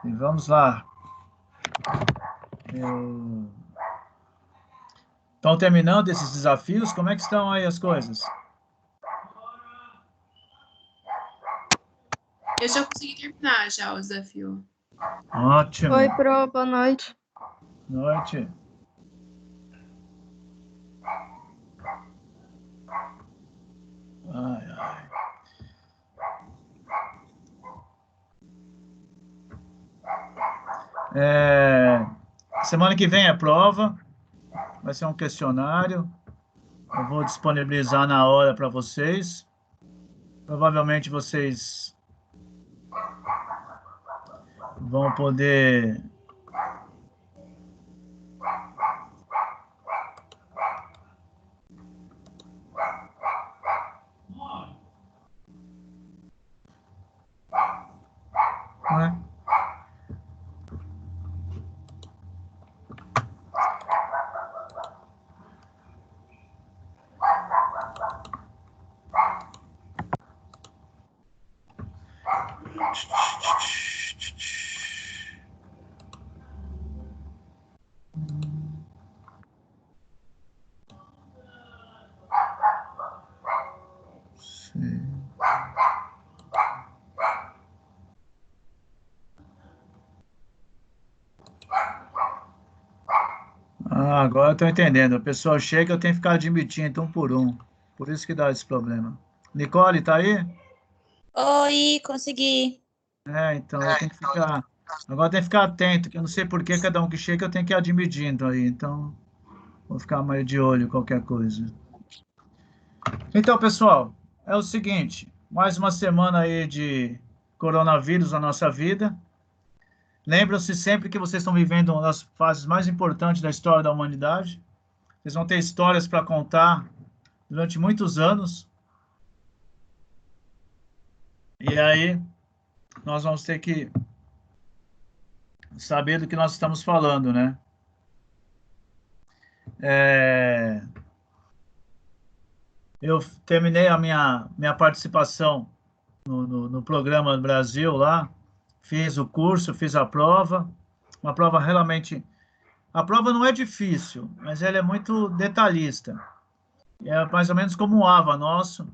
E vamos lá. Estão terminando esses desafios? Como é que estão aí as coisas? Eu já consegui terminar já o desafio. Ótimo. Oi, Pro, boa noite. Noite. Ai, ai. Semana que vem é prova. Vai ser um questionário. Eu vou disponibilizar na hora para vocês. Provavelmente vocês vão poder né? Ah, agora eu estou entendendo. O pessoal chega, eu tenho que ficar admitindo um por um. Por isso que dá esse problema. Nicole, tá aí? Oi, consegui. Então eu tenho que ficar. Agora tem que ficar atento, que eu não sei por que cada um que chega eu tenho que ir admitindo aí. Então, vou ficar mais de olho em qualquer coisa. Então, pessoal, é o seguinte: mais uma semana aí de coronavírus na nossa vida. Lembram-se sempre que vocês estão vivendo uma das fases mais importantes da história da humanidade. Vocês vão ter histórias para contar durante muitos anos. E aí, nós vamos ter que saber do que nós estamos falando, né? Eu terminei a minha participação no programa do Brasil lá, fiz o curso, fiz a prova, uma prova realmente... A prova não é difícil, mas ela é muito detalhista. É mais ou menos como um AVA nosso.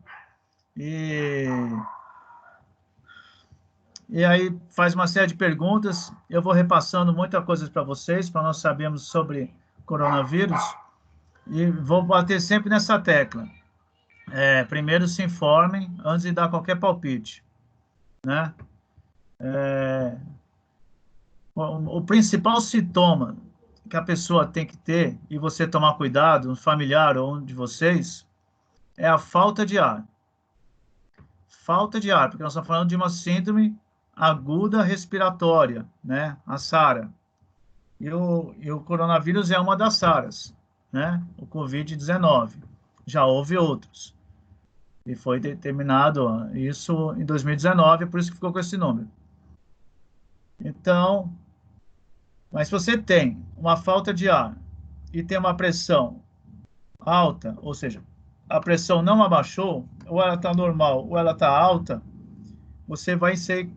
E aí faz uma série de perguntas. Eu vou repassando muita coisa para vocês, para nós sabermos sobre coronavírus. E vou bater sempre nessa tecla. Primeiro se informem antes de dar qualquer palpite, né? O principal sintoma que a pessoa tem que ter, e você tomar cuidado, um familiar ou um de vocês, é a falta de ar. Falta de ar, porque nós estamos falando de uma síndrome aguda respiratória, né? A SARA. E o coronavírus é uma das SARAs, né? O Covid-19. Já houve outros. E foi determinado isso em 2019, por isso que ficou com esse número. Então, mas se você tem uma falta de ar e tem uma pressão alta, ou seja, a pressão não abaixou, ou ela está normal, ou ela está alta, você vai ser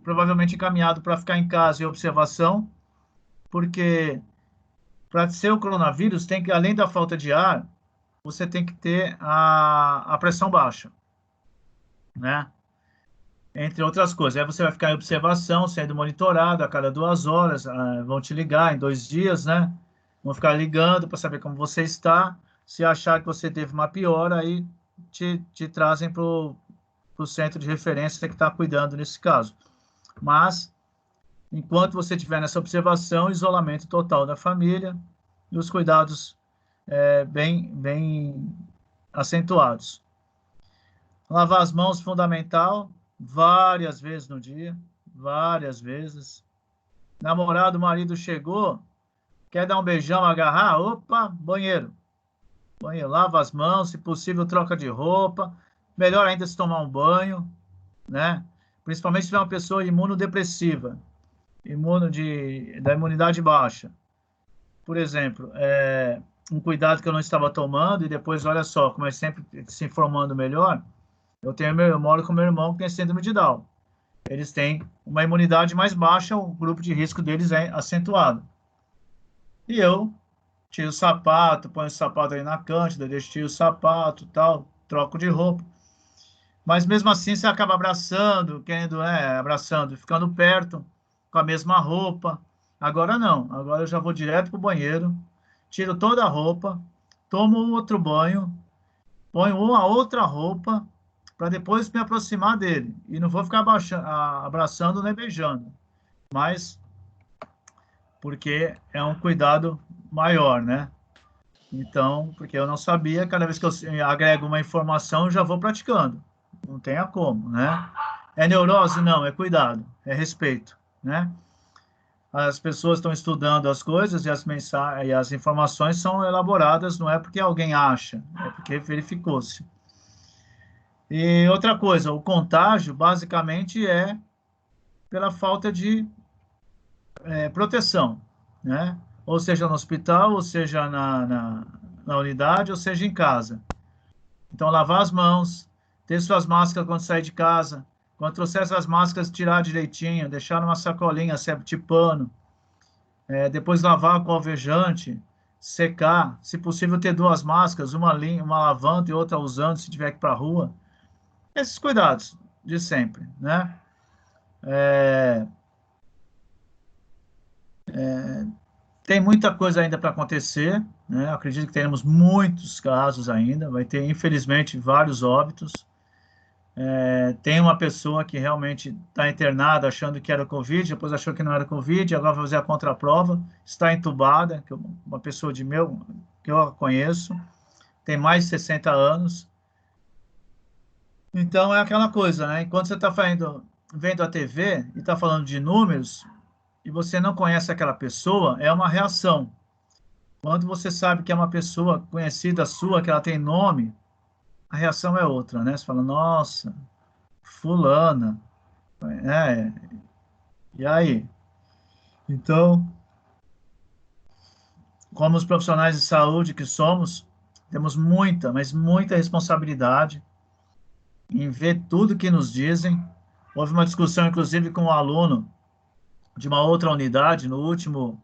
provavelmente encaminhado para ficar em casa em observação, porque para ser o coronavírus, tem que, além da falta de ar, você tem que ter a pressão baixa, né? Entre outras coisas. Aí você vai ficar em observação, sendo monitorado a cada 2 horas, vão te ligar em 2 dias, né? Vão ficar ligando para saber como você está. Se achar que você teve uma piora, aí te trazem para o centro de referência que está cuidando nesse caso. Mas, enquanto você estiver nessa observação, isolamento total da família e os cuidados bem acentuados. Lavar as mãos, fundamental, várias vezes no dia, várias vezes. Namorado, marido chegou, quer dar um beijão, agarrar, opa, banheiro. Banheiro, lava as mãos, se possível, troca de roupa. Melhor ainda se tomar um banho, né? Principalmente se tiver uma pessoa imunodepressiva, da imunidade baixa. Por exemplo, um cuidado que eu não estava tomando, e depois, olha só, como é sempre se informando melhor, eu moro com meu irmão que tem síndrome de Down. eles têm uma imunidade mais baixa, o grupo de risco deles é acentuado. E eu tiro o sapato, ponho o sapato aí na cândida, deixo tiro o sapato, tal, troco de roupa. Mas mesmo assim você acaba abraçando, querendo, abraçando, ficando perto, com a mesma roupa. Agora não, agora eu já vou direto pro banheiro, tiro toda a roupa, tomo um outro banho, ponho uma outra roupa, para depois me aproximar dele. E não vou ficar abraçando nem beijando, mas porque é um cuidado maior, né? Então, porque eu não sabia, cada vez que eu agrego uma informação, eu já vou praticando. Não tenha como, né? É neurose? Não, é cuidado, é respeito, né? As pessoas estão estudando as coisas e e as informações são elaboradas, não é porque alguém acha, é porque verificou-se. E outra coisa, o contágio basicamente é pela falta de proteção, né? Ou seja no hospital, ou seja na unidade, ou seja em casa. Então, lavar as mãos, ter suas máscaras quando sair de casa. Quando trouxer essas máscaras, tirar direitinho, deixar numa sacolinha, de pano. Depois lavar com alvejante, secar. Se possível, ter duas máscaras, uma lavando e outra usando se tiver que ir para a rua. Esses cuidados de sempre, né? É, Tem muita coisa ainda para acontecer, né? Acredito que teremos muitos casos ainda. Vai ter, infelizmente, vários óbitos. Tem uma pessoa que realmente está internada achando que era Covid, depois achou que não era Covid, agora vai fazer a contraprova, está entubada, uma pessoa que eu conheço, tem mais de 60 anos. Então é aquela coisa, né? Enquanto você está vendo a TV e está falando de números, e você não conhece aquela pessoa, é uma reação. Quando você sabe que é uma pessoa conhecida sua, que ela tem nome, a reação é outra, né? Você fala, nossa, fulana, é, e aí? Então, como os profissionais de saúde que somos, temos muita, mas muita responsabilidade em ver tudo que nos dizem. Houve uma discussão, inclusive, com um aluno de uma outra unidade no último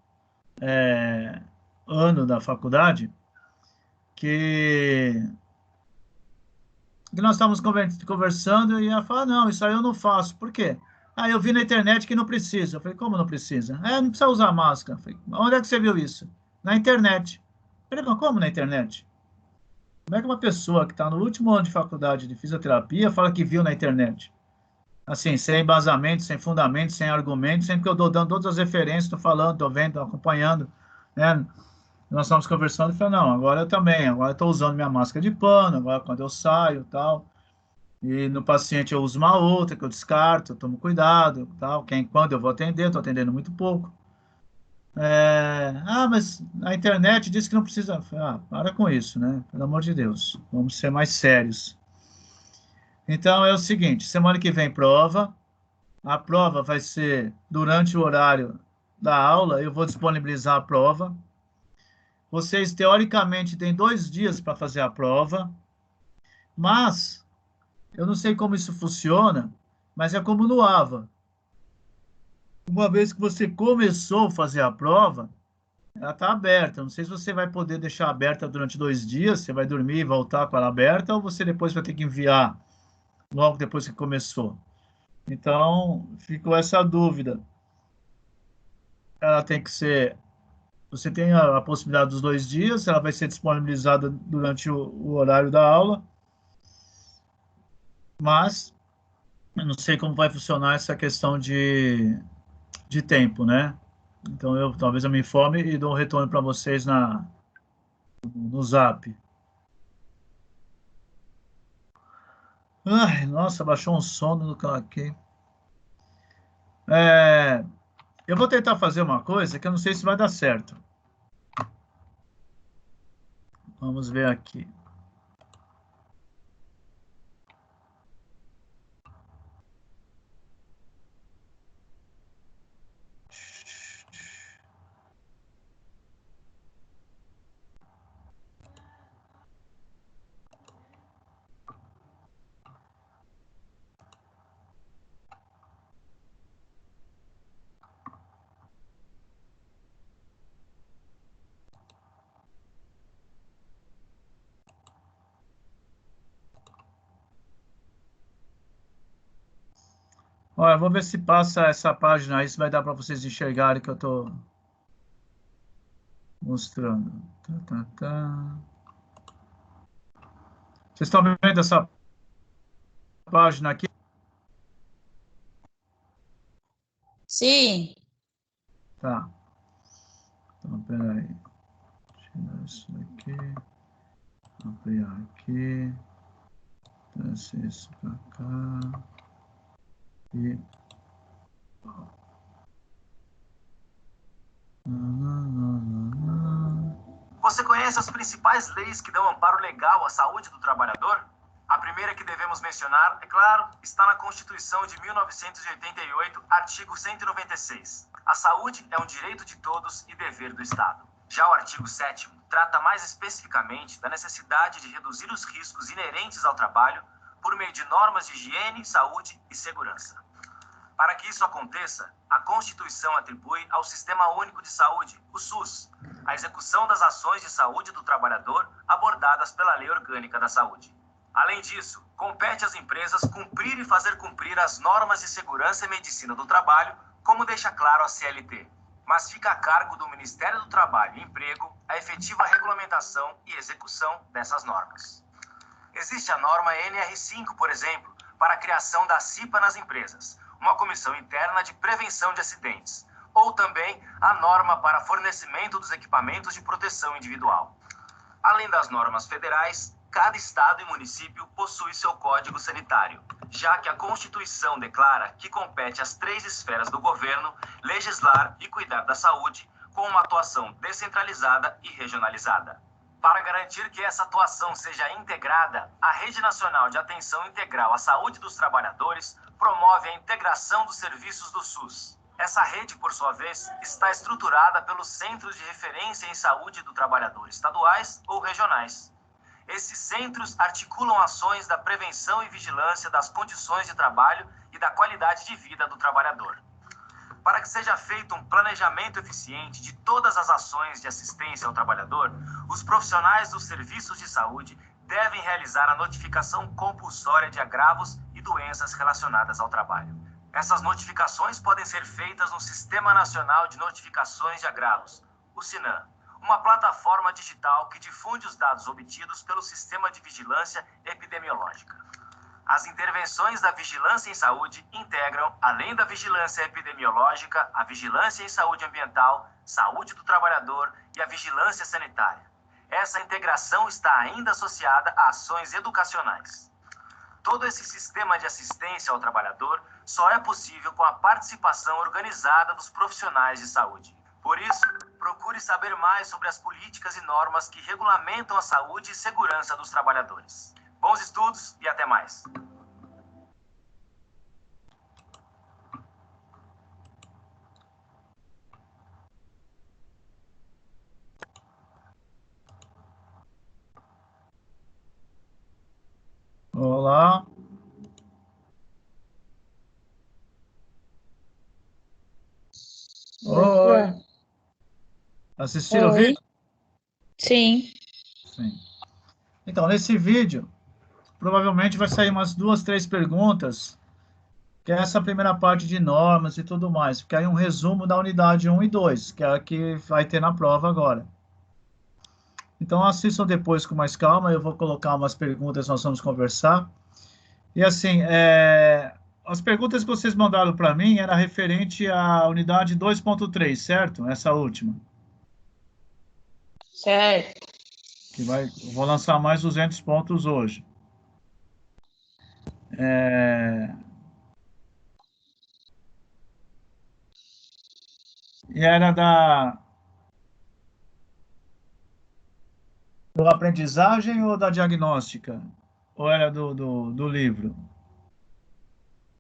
ano da faculdade, que, que nós estávamos conversando e ela falou, não, isso aí eu não faço. Por quê? Ah, eu vi na internet que não precisa. Eu falei, como não precisa? Não precisa usar máscara. Eu falei, onde é que você viu isso? Na internet. Eu falei, mas como na internet? Como é que uma pessoa que está no último ano de faculdade de fisioterapia fala que viu na internet? Assim, sem embasamento, sem fundamento, sem argumento, sempre que eu estou dando todas as referências, estou falando, estou vendo, estou acompanhando, né? Nós estamos conversando e falei, não, agora eu também, agora estou usando minha máscara de pano, agora quando eu saio, tal, e no paciente eu uso uma outra, que eu descarto, eu tomo cuidado, tal, quando eu vou atender, estou atendendo muito pouco. Mas a internet diz que não precisa. Para com isso, né? Pelo amor de Deus, vamos ser mais sérios. Então é o seguinte: semana que vem prova. A prova vai ser durante o horário da aula. Eu vou disponibilizar a prova. Vocês, teoricamente, têm 2 dias para fazer a prova, mas eu não sei como isso funciona, mas é como no AVA. Uma vez que você começou a fazer a prova, ela está aberta. Não sei se você vai poder deixar aberta durante 2 dias, você vai dormir e voltar com ela aberta, ou você depois vai ter que enviar logo depois que começou. Então, ficou essa dúvida. Ela tem que ser. Você tem a possibilidade dos 2 dias, ela vai ser disponibilizada durante o horário da aula, mas eu não sei como vai funcionar essa questão de tempo, né? Então, talvez eu me informe e dou um retorno para vocês no Zap. Ai, nossa, baixou um sono do cara aqui. É, eu vou tentar fazer uma coisa que eu não sei se vai dar certo. Vamos ver aqui. Olha, vou ver se passa essa página aí, se vai dar para vocês enxergarem que eu estou mostrando. Tá. Vocês estão vendo essa página aqui? Sim. Tá. Então, peraí. Tirar isso daqui. Ampliar aqui. Trazer isso para cá. E... Você conhece as principais leis que dão amparo legal à saúde do trabalhador? A primeira que devemos mencionar, é claro, está na Constituição de 1988, artigo 196. A saúde é um direito de todos e dever do Estado. Já o artigo 7º trata mais especificamente da necessidade de reduzir os riscos inerentes ao trabalho por meio de normas de higiene, saúde e segurança. Para que isso aconteça, a Constituição atribui ao Sistema Único de Saúde, o SUS, a execução das ações de saúde do trabalhador abordadas pela Lei Orgânica da Saúde. Além disso, compete às empresas cumprir e fazer cumprir as normas de segurança e medicina do trabalho, como deixa claro a CLT. Mas fica a cargo do Ministério do Trabalho e Emprego a efetiva regulamentação e execução dessas normas. Existe a norma NR5, por exemplo, para a criação da CIPA nas empresas, uma comissão interna de prevenção de acidentes, ou também a norma para fornecimento dos equipamentos de proteção individual. Além das normas federais, cada estado e município possui seu código sanitário, já que a Constituição declara que compete às 3 esferas do governo legislar e cuidar da saúde com uma atuação descentralizada e regionalizada. Para garantir que essa atuação seja integrada, a Rede Nacional de Atenção Integral à Saúde dos Trabalhadores promove a integração dos serviços do SUS. Essa rede, por sua vez, está estruturada pelos Centros de Referência em Saúde do Trabalhador estaduais ou regionais. Esses centros articulam ações da prevenção e vigilância das condições de trabalho e da qualidade de vida do trabalhador. Para que seja feito um planejamento eficiente de todas as ações de assistência ao trabalhador, os profissionais dos serviços de saúde devem realizar a notificação compulsória de agravos e doenças relacionadas ao trabalho. Essas notificações podem ser feitas no Sistema Nacional de Notificações de Agravos, o SINAM, uma plataforma digital que difunde os dados obtidos pelo Sistema de Vigilância Epidemiológica. As intervenções da vigilância em saúde integram, além da vigilância epidemiológica, a vigilância em saúde ambiental, saúde do trabalhador e a vigilância sanitária. Essa integração está ainda associada a ações educacionais. Todo esse sistema de assistência ao trabalhador só é possível com a participação organizada dos profissionais de saúde. Por isso, procure saber mais sobre as políticas e normas que regulamentam a saúde e segurança dos trabalhadores. Bons estudos e até mais! Olá. Oi. Assistiram o Oi. vídeo? Sim. Sim. Então, nesse vídeo, provavelmente vai sair umas 2, 3 perguntas, que é essa primeira parte de normas e tudo mais, porque aí um resumo da unidade 1 e 2, que é a que vai ter na prova agora. Então, assistam depois com mais calma, eu vou colocar umas perguntas, nós vamos conversar. E assim, as perguntas que vocês mandaram para mim era referente à unidade 2.3, certo? Essa última. Certo. Vou lançar mais 200 pontos hoje. E era do aprendizagem ou da diagnóstica? Ou era do livro?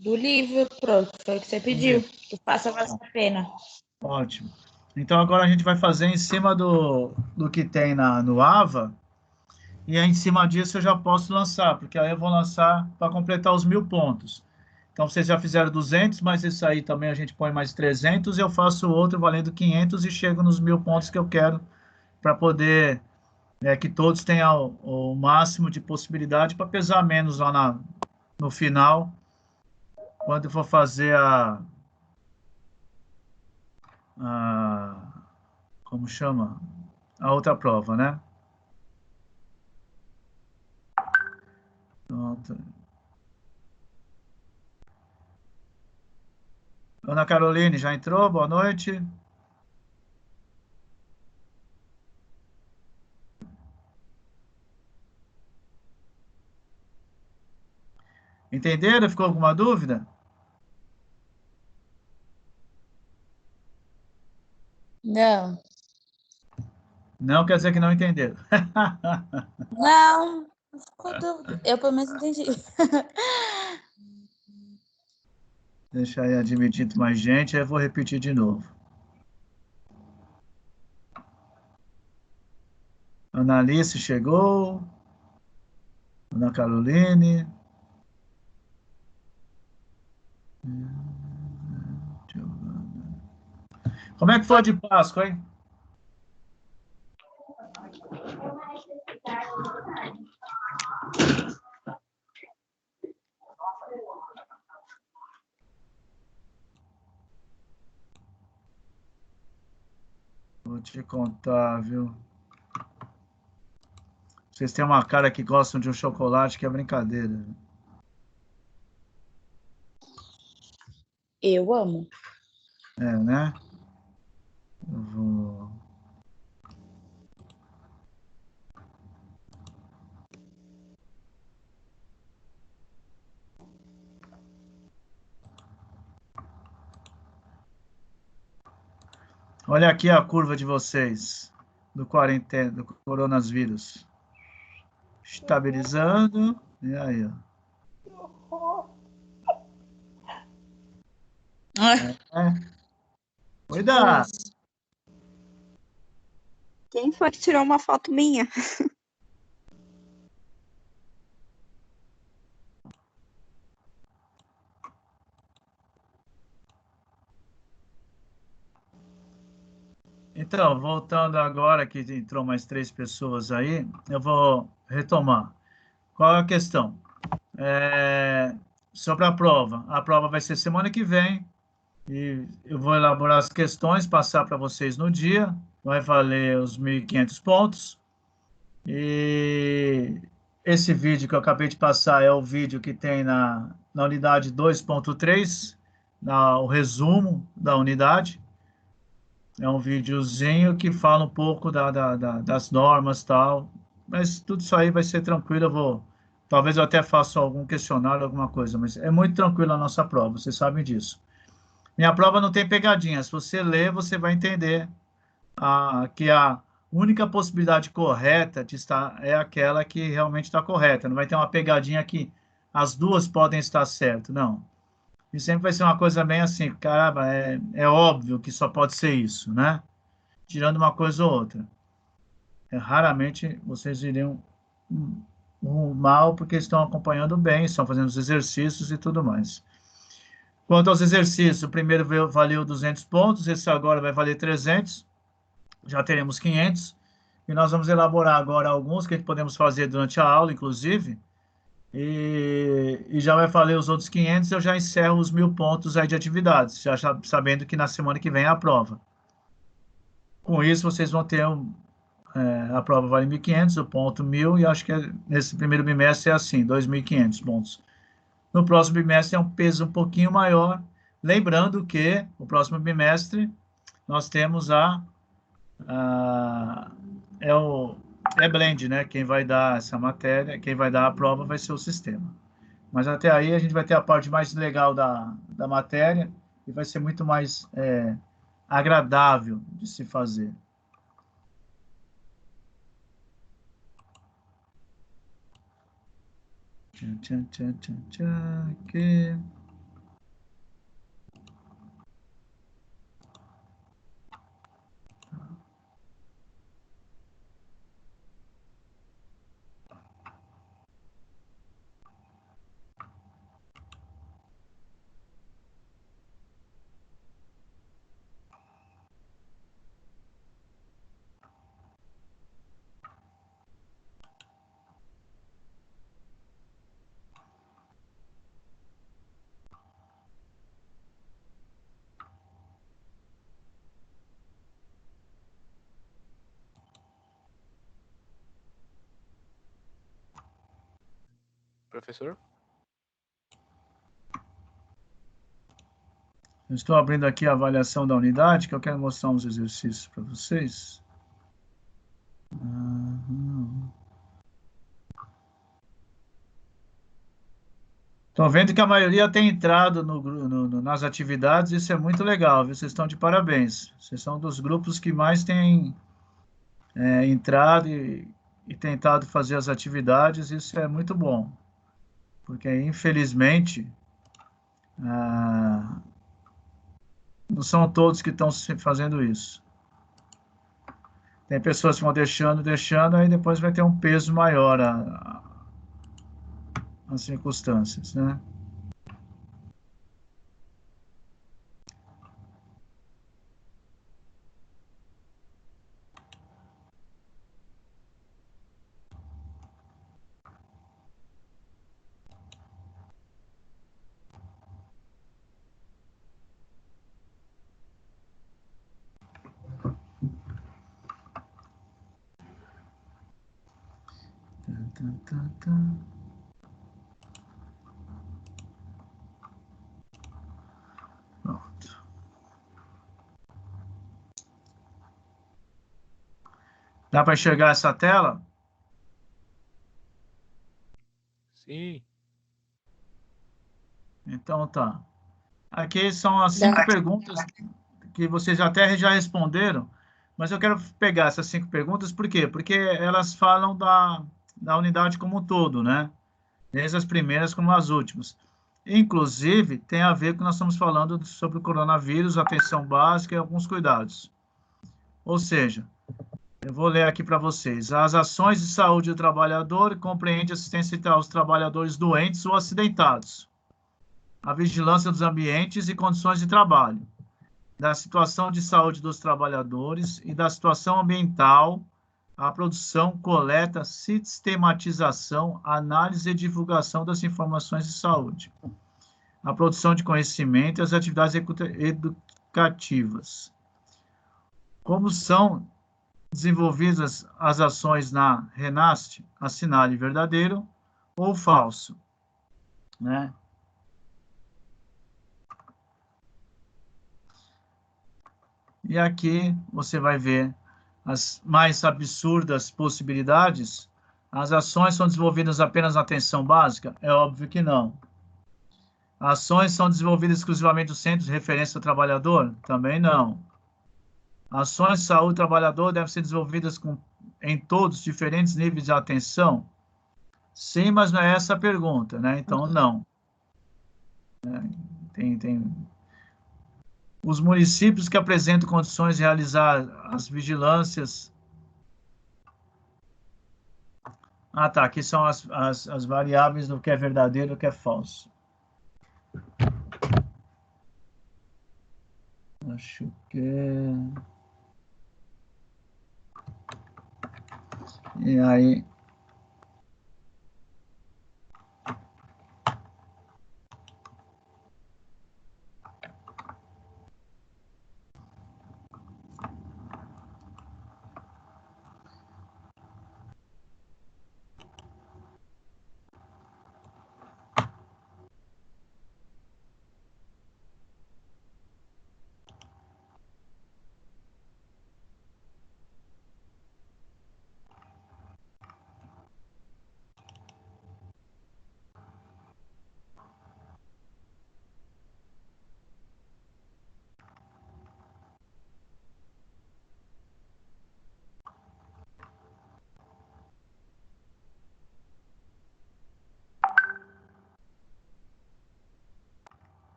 Do livro, pronto. Foi o que você pediu. Que faça valer a pena. Ótimo. Então, agora a gente vai fazer em cima do que tem no AVA, e aí, em cima disso eu já posso lançar, porque aí eu vou lançar para completar os 1.000 pontos. Então, vocês já fizeram 200, mas isso aí também a gente põe mais 300, e eu faço outro valendo 500 e chego nos 1.000 pontos que eu quero, para poder que todos tenham o máximo de possibilidade para pesar menos lá no final, quando for fazer como chama? A outra prova, né? Pronto. Ana Caroline, já entrou? Boa noite. Entenderam? Ficou alguma dúvida? Não. Não quer dizer que não entenderam. Não, não ficou dúvida. Eu pelo menos entendi. Deixa aí admitido mais gente, aí eu vou repetir de novo. Analice chegou. Ana Caroline. Como é que foi de Páscoa, hein? Vou te contar, viu? Vocês têm uma cara que gostam de um chocolate que é brincadeira. Eu amo. É, né? Eu vou... Olha aqui a curva de vocês do quarentena, do coronavírus. Estabilizando. E aí, ó. É. Cuidado. Quem foi que tirou uma foto minha? Então, voltando agora, que entrou mais 3 pessoas aí, eu vou retomar. Qual é a questão? Sobre a prova. A prova vai ser semana que vem e eu vou elaborar as questões, passar para vocês no dia. Vai valer os 1.500 pontos. E esse vídeo que eu acabei de passar é o vídeo que tem na unidade 2.3, o resumo da unidade. É um videozinho que fala um pouco das normas e tal, mas tudo isso aí vai ser tranquilo. Talvez eu até faça algum questionário, alguma coisa, mas é muito tranquilo a nossa prova, vocês sabem disso. Minha prova não tem pegadinha. Se você ler, você vai entender que a única possibilidade correta de estar é aquela que realmente está correta. Não vai ter uma pegadinha que as duas podem estar certo, não. E sempre vai ser uma coisa bem assim, caramba, é óbvio que só pode ser isso, né? Tirando uma coisa ou outra. Raramente vocês iriam mal porque estão acompanhando bem, estão fazendo os exercícios e tudo mais. Quanto aos exercícios, o primeiro valeu 200 pontos, esse agora vai valer 300, já teremos 500, e nós vamos elaborar agora alguns que podemos fazer durante a aula, inclusive, e já vai valer os outros 500, eu já encerro os 1.000 pontos aí de atividades, já sabendo que na semana que vem é a prova. Com isso, vocês vão ter a prova vale 1.500, o ponto 1.000, e acho que nesse primeiro bimestre é assim, 2.500 pontos. No próximo bimestre é um peso um pouquinho maior, lembrando que o próximo bimestre nós temos é blend, né? Quem vai dar essa matéria, quem vai dar a prova vai ser o sistema. Mas até aí a gente vai ter a parte mais legal da matéria e vai ser muito mais agradável de se fazer. Tchan, tchan, tchan, tchan, aqui. professor. Eu estou abrindo aqui a avaliação da unidade, que eu quero mostrar uns exercícios para vocês. Estou vendo que a maioria tem entrado nas atividades, isso é muito legal, viu? Vocês estão de parabéns. Vocês são dos grupos que mais têm entrado e tentado fazer as atividades, isso é muito bom. Porque, infelizmente, não são todos que estão fazendo isso. Tem pessoas que vão deixando, aí depois vai ter um peso maior as circunstâncias, né? Pronto. Dá para enxergar essa tela? Sim. Então tá. Aqui são as 5 perguntas que vocês até já responderam, mas eu quero pegar essas 5 perguntas, por quê? Porque elas falam da unidade como um todo, né? Desde as primeiras como as últimas. Inclusive, tem a ver com o que nós estamos falando sobre o coronavírus, atenção básica e alguns cuidados. Ou seja, eu vou ler aqui para vocês. As ações de saúde do trabalhador compreendem assistência aos trabalhadores doentes ou acidentados, a vigilância dos ambientes e condições de trabalho, da situação de saúde dos trabalhadores e da situação ambiental, a produção, coleta, sistematização, análise e divulgação das informações de saúde, a produção de conhecimento e as atividades educativas. Como são desenvolvidas as ações na RENAST, assinale verdadeiro ou falso, né? E aqui você vai ver as mais absurdas possibilidades. As ações são desenvolvidas apenas na atenção básica? É óbvio que não. Ações são desenvolvidas exclusivamente no centro de referência do trabalhador? Também não. Ações de saúde do trabalhador devem ser desenvolvidas em todos os diferentes níveis de atenção? Sim, mas não é essa a pergunta, né? Então, não. Os municípios que apresentam condições de realizar as vigilâncias... Ah, tá. Aqui são as variáveis do que é verdadeiro e do que é falso. Acho que... E aí...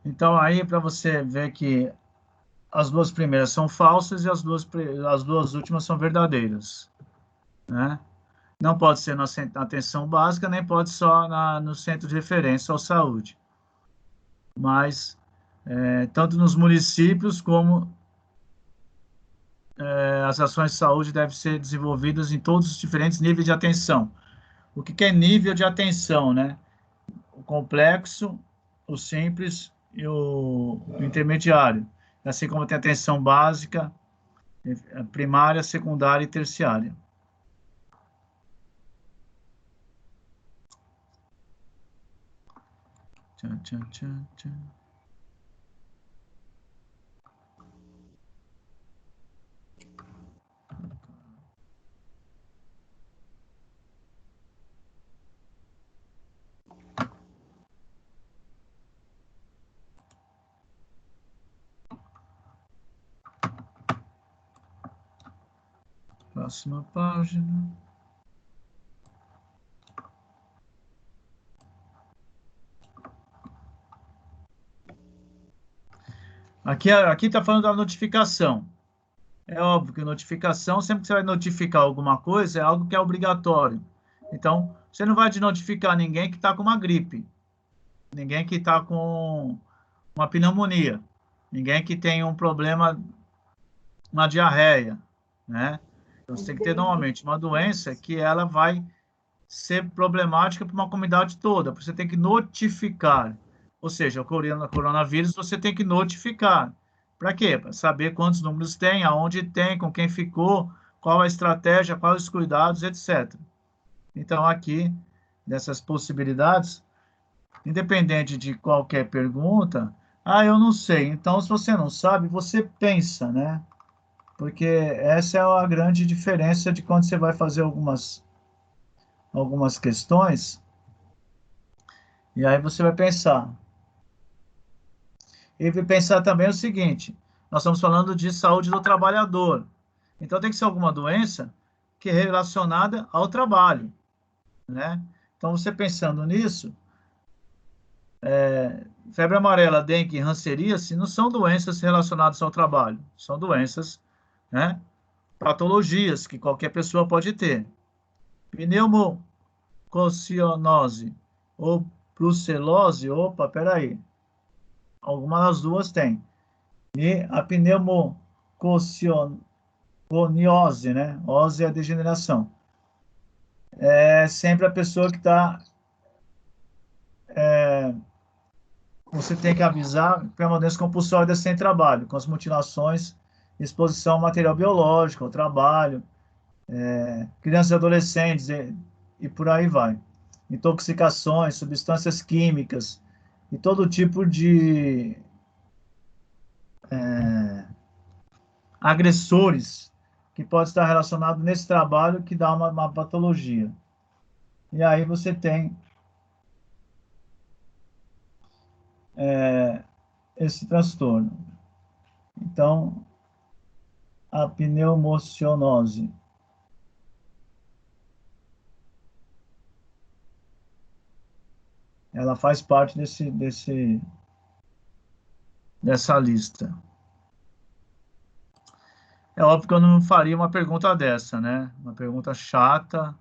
Então, aí, para você ver que as duas primeiras são falsas e as duas últimas são verdadeiras, né? Não pode ser na atenção básica, nem pode só no centro de referência à saúde. Mas, tanto nos municípios como as ações de saúde devem ser desenvolvidas em todos os diferentes níveis de atenção. O que é nível de atenção, né? O complexo, o simples e o intermediário. assim como tem atenção básica, primária, secundária e terciária. Tchan, tchan, tchan, tchan. Próxima página. Aqui está falando da notificação. É óbvio que notificação, sempre que você vai notificar alguma coisa, é algo que é obrigatório. Então, você não vai notificar ninguém que está com uma gripe, ninguém que está com uma pneumonia, ninguém que tem um problema, uma diarreia, né? Então, você tem que ter, normalmente, uma doença que ela vai ser problemática para uma comunidade toda, você tem que notificar. Ou seja, o coronavírus você tem que notificar. Para quê? Para saber quantos números tem, aonde tem, com quem ficou, qual a estratégia, quais os cuidados, etc. Então, aqui, dessas possibilidades, independente de qualquer pergunta, eu não sei. Então, se você não sabe, você pensa, né? Porque essa é a grande diferença de quando você vai fazer algumas questões, e aí você vai pensar. E pensar também o seguinte: nós estamos falando de saúde do trabalhador. Então tem que ser alguma doença que é relacionada ao trabalho, né? Então você pensando nisso, febre amarela, dengue e hanseríase não são doenças relacionadas ao trabalho, são doenças, né? Patologias que qualquer pessoa pode ter. Pneumococcionose ou brucelose, opa, peraí. Alguma das duas tem. E a pneumococoniose, né? Ose é a degeneração. É sempre a pessoa que está... você tem que avisar permanência compulsória sem trabalho, com as mutilações, exposição ao material biológico, ao trabalho, crianças e adolescentes e por aí vai. Intoxicações, substâncias químicas e todo tipo de agressores que pode estar relacionado nesse trabalho que dá uma patologia. E aí você tem esse transtorno. Então, a pneumocionose. Ela faz parte dessa lista. É óbvio que eu não faria uma pergunta dessa, né? Uma pergunta chata,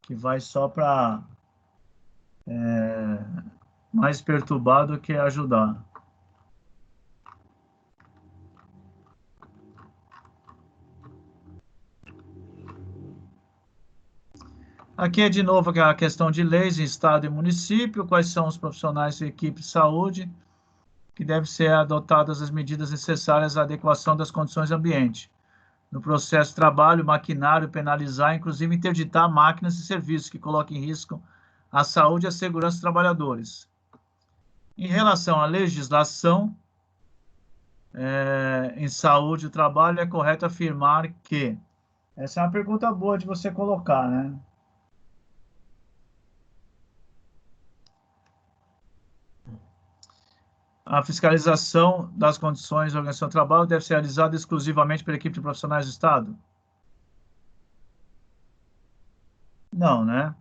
que vai só para mais perturbar do que ajudar. Aqui é de novo a questão de leis em estado e município, quais são os profissionais e equipe de saúde, que devem ser adotadas as medidas necessárias à adequação das condições do ambiente. No processo de trabalho, maquinário, penalizar, inclusive interditar máquinas e serviços que coloquem em risco a saúde e a segurança dos trabalhadores. Em relação à legislação em saúde do trabalho, é correto afirmar que... Essa é uma pergunta boa de você colocar, né? A fiscalização das condições de organização do trabalho deve ser realizada exclusivamente pela equipe de profissionais do Estado? Não, né?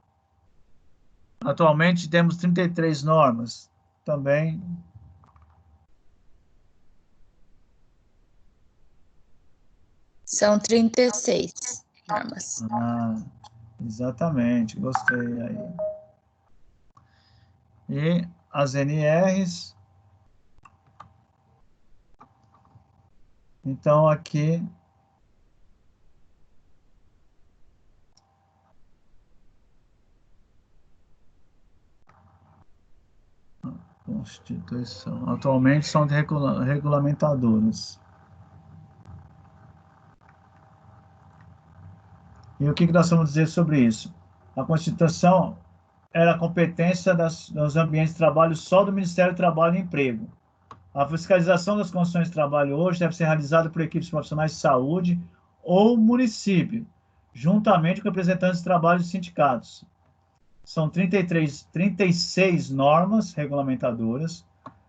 Atualmente temos 33 normas. Também São 36 normas. exatamente, gostei aí. E as NRs. Então, aqui... Constituição. Atualmente são de regulamentadoras. E o que nós vamos dizer sobre isso? A Constituição era a competência dos ambientes de trabalho só do Ministério do Trabalho e Emprego. A fiscalização das condições de trabalho hoje deve ser realizada por equipes profissionais de saúde ou município, juntamente com representantes de trabalho e sindicatos. São 36 normas regulamentadoras.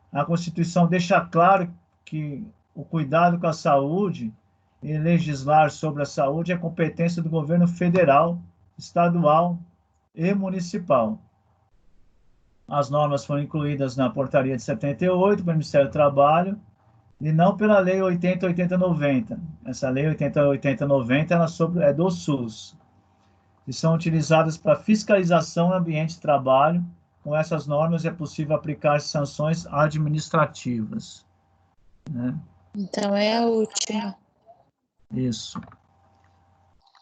A Constituição deixa claro que o cuidado com a saúde e legislar sobre a saúde é competência do governo federal, estadual e municipal. As normas foram incluídas na Portaria de 78 pelo Ministério do Trabalho e não pela Lei 80.80.90. Essa Lei 80.80.90 é do SUS. E são utilizadas para fiscalização no ambiente de trabalho. Com essas normas é possível aplicar sanções administrativas. Né? Então é a última. Isso.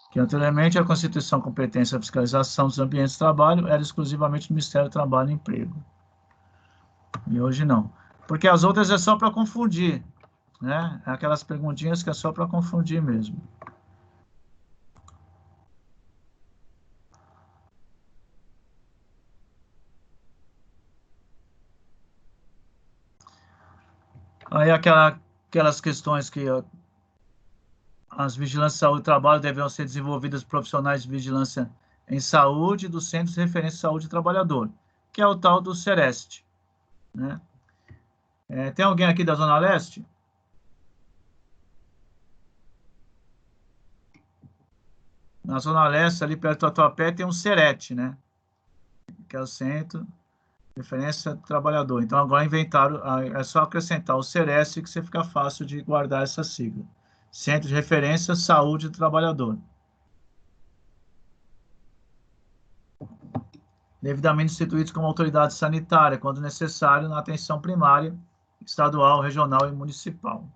Que anteriormente a Constituição competência a fiscalização dos ambientes de trabalho era exclusivamente do Ministério do Trabalho e Emprego. E hoje não. Porque as outras é só para confundir, né? Aquelas perguntinhas que é só para confundir mesmo. Aí aquelas questões que as vigilâncias de saúde e trabalho deverão ser desenvolvidas por profissionais de vigilância em saúde dos Centros de Referência de Saúde do Trabalhador, que é o tal do CEREST. Né? Tem alguém aqui da Zona Leste? Na Zona Leste, ali perto do Tatuapé, tem um CERET, né? Que é o Centro de Referência do Trabalhador. Então, agora inventaram, é só acrescentar o CEREST que você fica fácil de guardar essa sigla. Centro de Referência Saúde do Trabalhador. Devidamente instituídos como autoridade sanitária, quando necessário, na atenção primária, estadual, regional e municipal.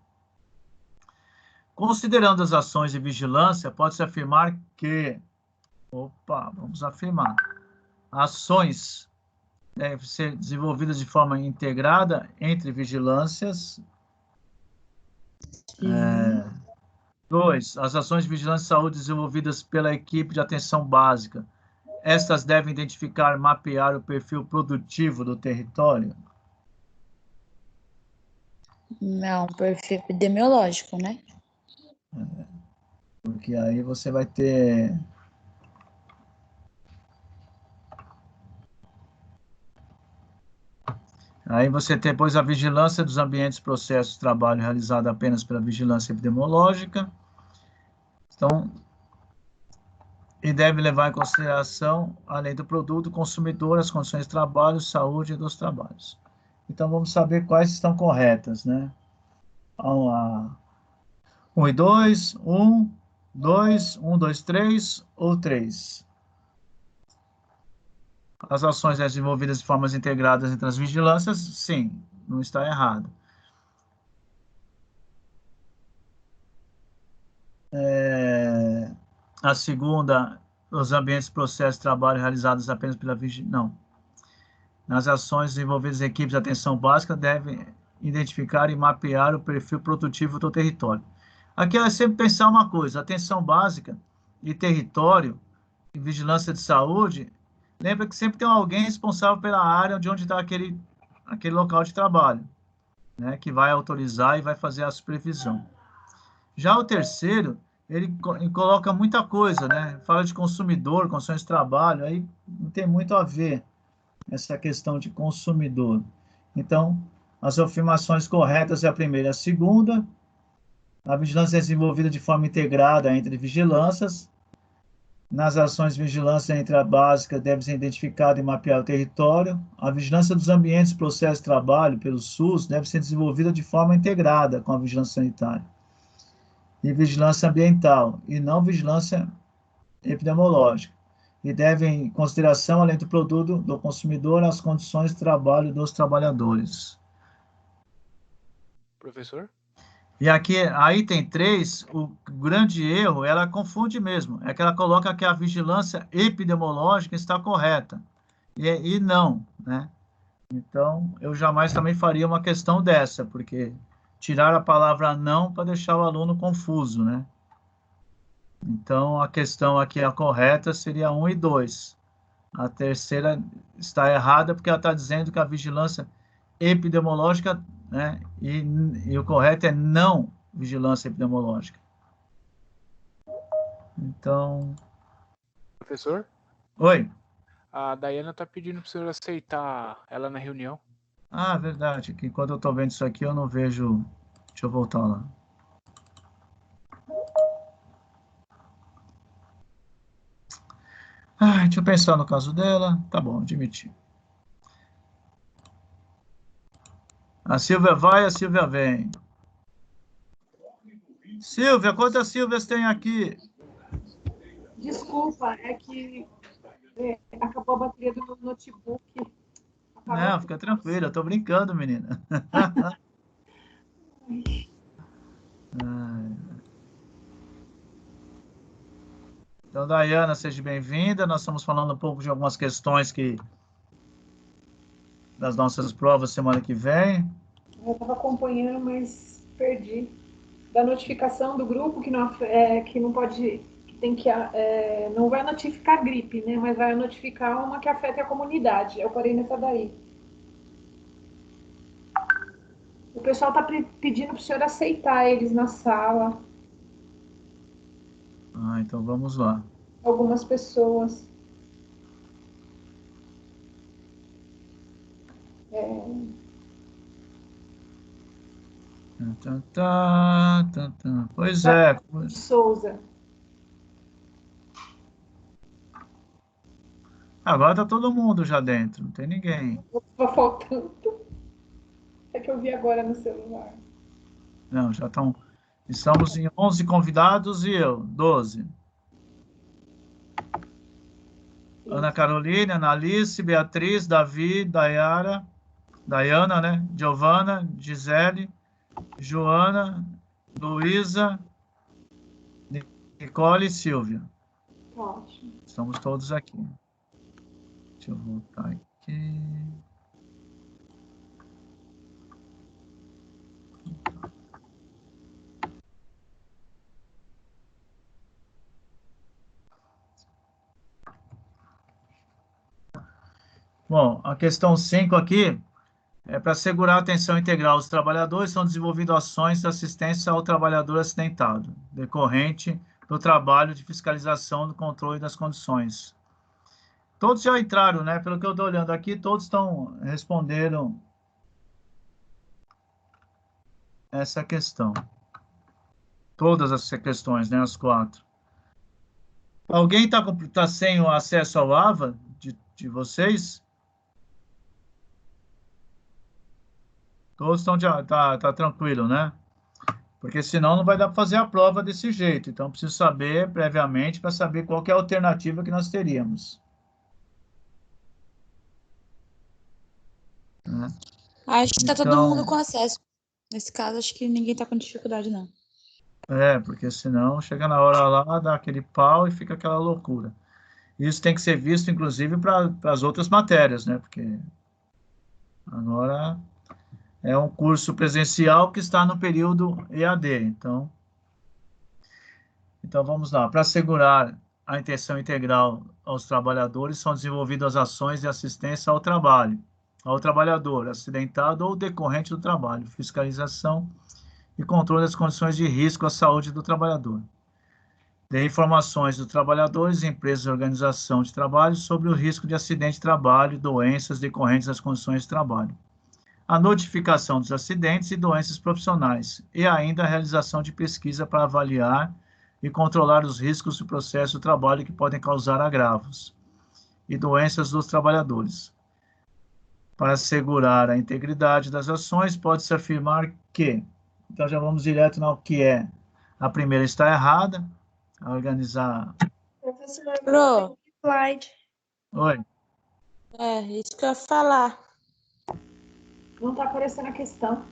Considerando as ações de vigilância, pode-se afirmar que... vamos afirmar. Ações devem ser desenvolvidas de forma integrada entre vigilâncias. 2. As ações de vigilância e saúde desenvolvidas pela equipe de atenção básica. Estas devem identificar e mapear o perfil produtivo do território? Não, perfil epidemiológico, né? Porque aí você vai ter... Aí você tem, depois, a vigilância dos ambientes e processos de trabalho realizada apenas pela vigilância epidemiológica. Então, e deve levar em consideração, além do produto, o consumidor, as condições de trabalho, saúde dos trabalhos. Então, vamos saber quais estão corretas, né? 1 e 2, 1, 2, 1, 2, 3 ou 3. As ações desenvolvidas de formas integradas entre as vigilâncias, sim, não está errado. A segunda, os ambientes e processos de trabalho realizados apenas pela vigilância. Não. Nas ações desenvolvidas em equipes de atenção básica, devem identificar e mapear o perfil produtivo do território. Aqui é sempre pensar uma coisa, atenção básica e território e vigilância de saúde, lembra que sempre tem alguém responsável pela área de onde está aquele local de trabalho, né, que vai autorizar e vai fazer a supervisão. Já o terceiro, ele coloca muita coisa, né? Fala de consumidor, condições de trabalho, aí não tem muito a ver essa questão de consumidor. Então, as afirmações corretas é a primeira e a segunda. A vigilância é desenvolvida de forma integrada entre vigilâncias. Nas ações de vigilância entre a básica, deve ser identificado e mapear o território. A vigilância dos ambientes e processos de trabalho pelo SUS deve ser desenvolvida de forma integrada com a vigilância sanitária. E vigilância ambiental, e não vigilância epidemiológica. E devem em consideração, além do produto do consumidor, as condições de trabalho dos trabalhadores. Professor? E aqui, a item 3, o grande erro, ela confunde mesmo. É que ela coloca que a vigilância epidemiológica está correta. E não, né? Então, eu jamais também faria uma questão dessa, porque tirar a palavra não para deixar o aluno confuso, né? Então, a questão aqui, a correta, seria 1 e 2. A terceira está errada porque ela está dizendo que a vigilância epidemiológica, né? E o correto é não vigilância epidemiológica. Então, Professor, oi. a Dayana tá pedindo para o senhor aceitar ela na reunião. Ah, verdade, que quando eu estou vendo isso aqui eu não vejo. Deixa eu voltar lá. Ah, deixa eu pensar no caso dela. Tá bom, admiti. A Silvia vai, a Silvia vem. Silvia, quantas Silvias tem aqui? Desculpa, é que acabou a bateria do meu notebook. Apagou Não, tudo. fica tranquila, eu tô brincando, menina. Então, Dayana, seja bem-vinda. Nós estamos falando um pouco de algumas questões das nossas provas semana que vem. Eu estava acompanhando, mas perdi. Da notificação do grupo que não pode, que tem que não vai notificar gripe, né? Mas vai notificar uma que afeta a comunidade. Eu parei nessa daí. O pessoal está pedindo para o senhor aceitar eles na sala. Ah, então vamos lá. Algumas pessoas. Pois é. Souza. Agora tá todo mundo já dentro, não tem ninguém. Estava faltando. É que eu vi agora no celular. Não, já estão. Estamos em 11 convidados e eu, 12. Ana Carolina, Analice, Beatriz, Davi, Dayana, né? Giovana, Gisele, Joana, Luísa, Nicole e Silvia. Ótimo. Estamos todos aqui. Deixa eu voltar aqui. Bom, a questão 5 aqui é para assegurar a atenção integral dos trabalhadores, são desenvolvidas ações de assistência ao trabalhador acidentado, decorrente do trabalho de fiscalização do controle das condições. Todos já entraram, né? Pelo que eu estou olhando aqui, todos responderam essa questão. Todas as questões, né? As 4. Alguém está sem o acesso ao AVA de vocês? Todos estão tá tranquilo, né? Porque senão não vai dar para fazer a prova desse jeito. Então, preciso saber previamente para saber qual que é a alternativa que nós teríamos. Né? Acho que está todo mundo com Então, acesso. Nesse caso, acho que ninguém está com dificuldade, não. porque senão chega na hora lá, dá aquele pau e fica aquela loucura. Isso tem que ser visto, inclusive, para as outras matérias, né? Porque agora é um curso presencial que está no período EAD. Então vamos lá. Para assegurar a atenção integral aos trabalhadores, são desenvolvidas ações de assistência ao trabalhador acidentado ou decorrente do trabalho, fiscalização e controle das condições de risco à saúde do trabalhador. De informações dos trabalhadores, empresas e organização de trabalho sobre o risco de acidente de trabalho e doenças decorrentes das condições de trabalho. A notificação dos acidentes e doenças profissionais e ainda a realização de pesquisa para avaliar e controlar os riscos do processo de trabalho que podem causar agravos e doenças dos trabalhadores. Para assegurar a integridade das ações, pode-se afirmar que, então já vamos direto no que é. A primeira está errada, a organizar. Professor, Pro, slide. Oi. isso que eu ia falar. Não está aparecendo a questão.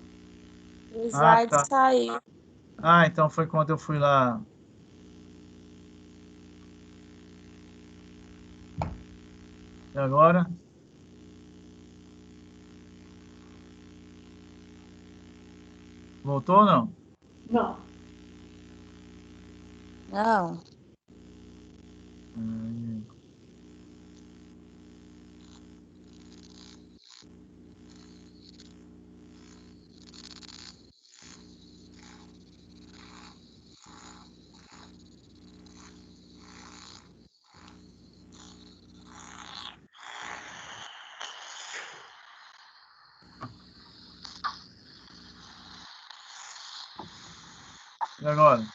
O slide tá. saiu. Então foi quando eu fui lá. E agora? Voltou ou não? Não. Não. E agora?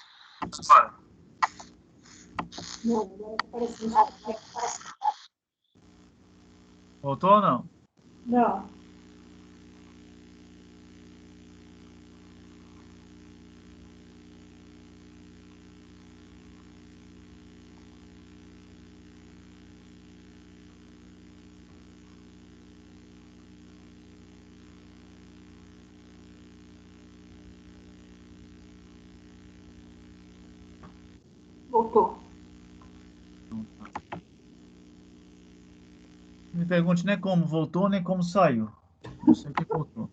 Não, agora tá parecendo. Voltou ou não? Não. Voltou. Me pergunte nem como voltou, nem como saiu. Eu sei que voltou.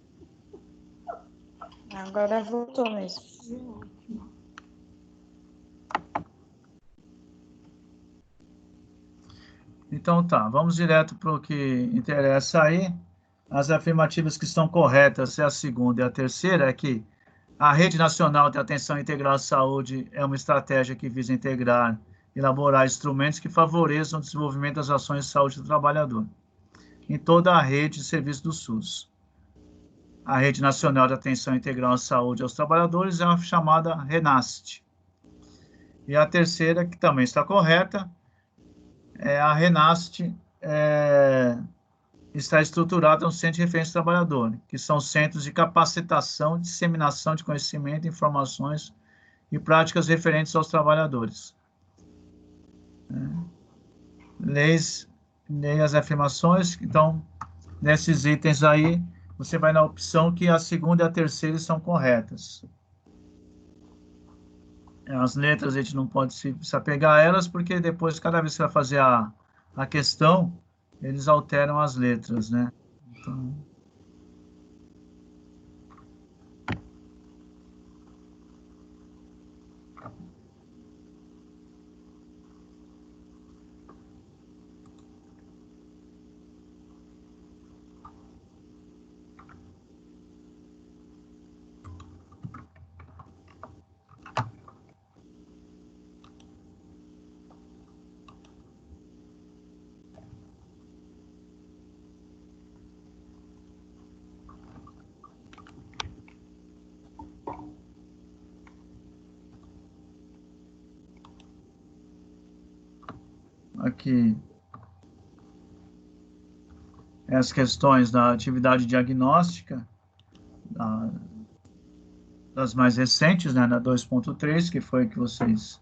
Agora voltou mesmo. Então tá, vamos direto para o que interessa aí. As afirmativas que estão corretas é a segunda e a terceira, é que a Rede Nacional de Atenção Integral à Saúde é uma estratégia que visa integrar e elaborar instrumentos que favoreçam o desenvolvimento das ações de saúde do trabalhador em toda a rede de serviços do SUS. A Rede Nacional de Atenção Integral à Saúde aos Trabalhadores é a chamada RENAST. E a terceira, que também está correta, é a RENAST está estruturada no Centro de Referência do Trabalhador, que são centros de capacitação, disseminação de conhecimento, informações e práticas referentes aos trabalhadores. Leia as afirmações. Então, nesses itens aí, você vai na opção que a segunda e a terceira são corretas. As letras a gente não pode se apegar a elas, porque depois, cada vez que você vai fazer a questão, eles alteram as letras, né? Então... Aqui, as questões da atividade diagnóstica, das mais recentes, né, na 2.3, que foi que vocês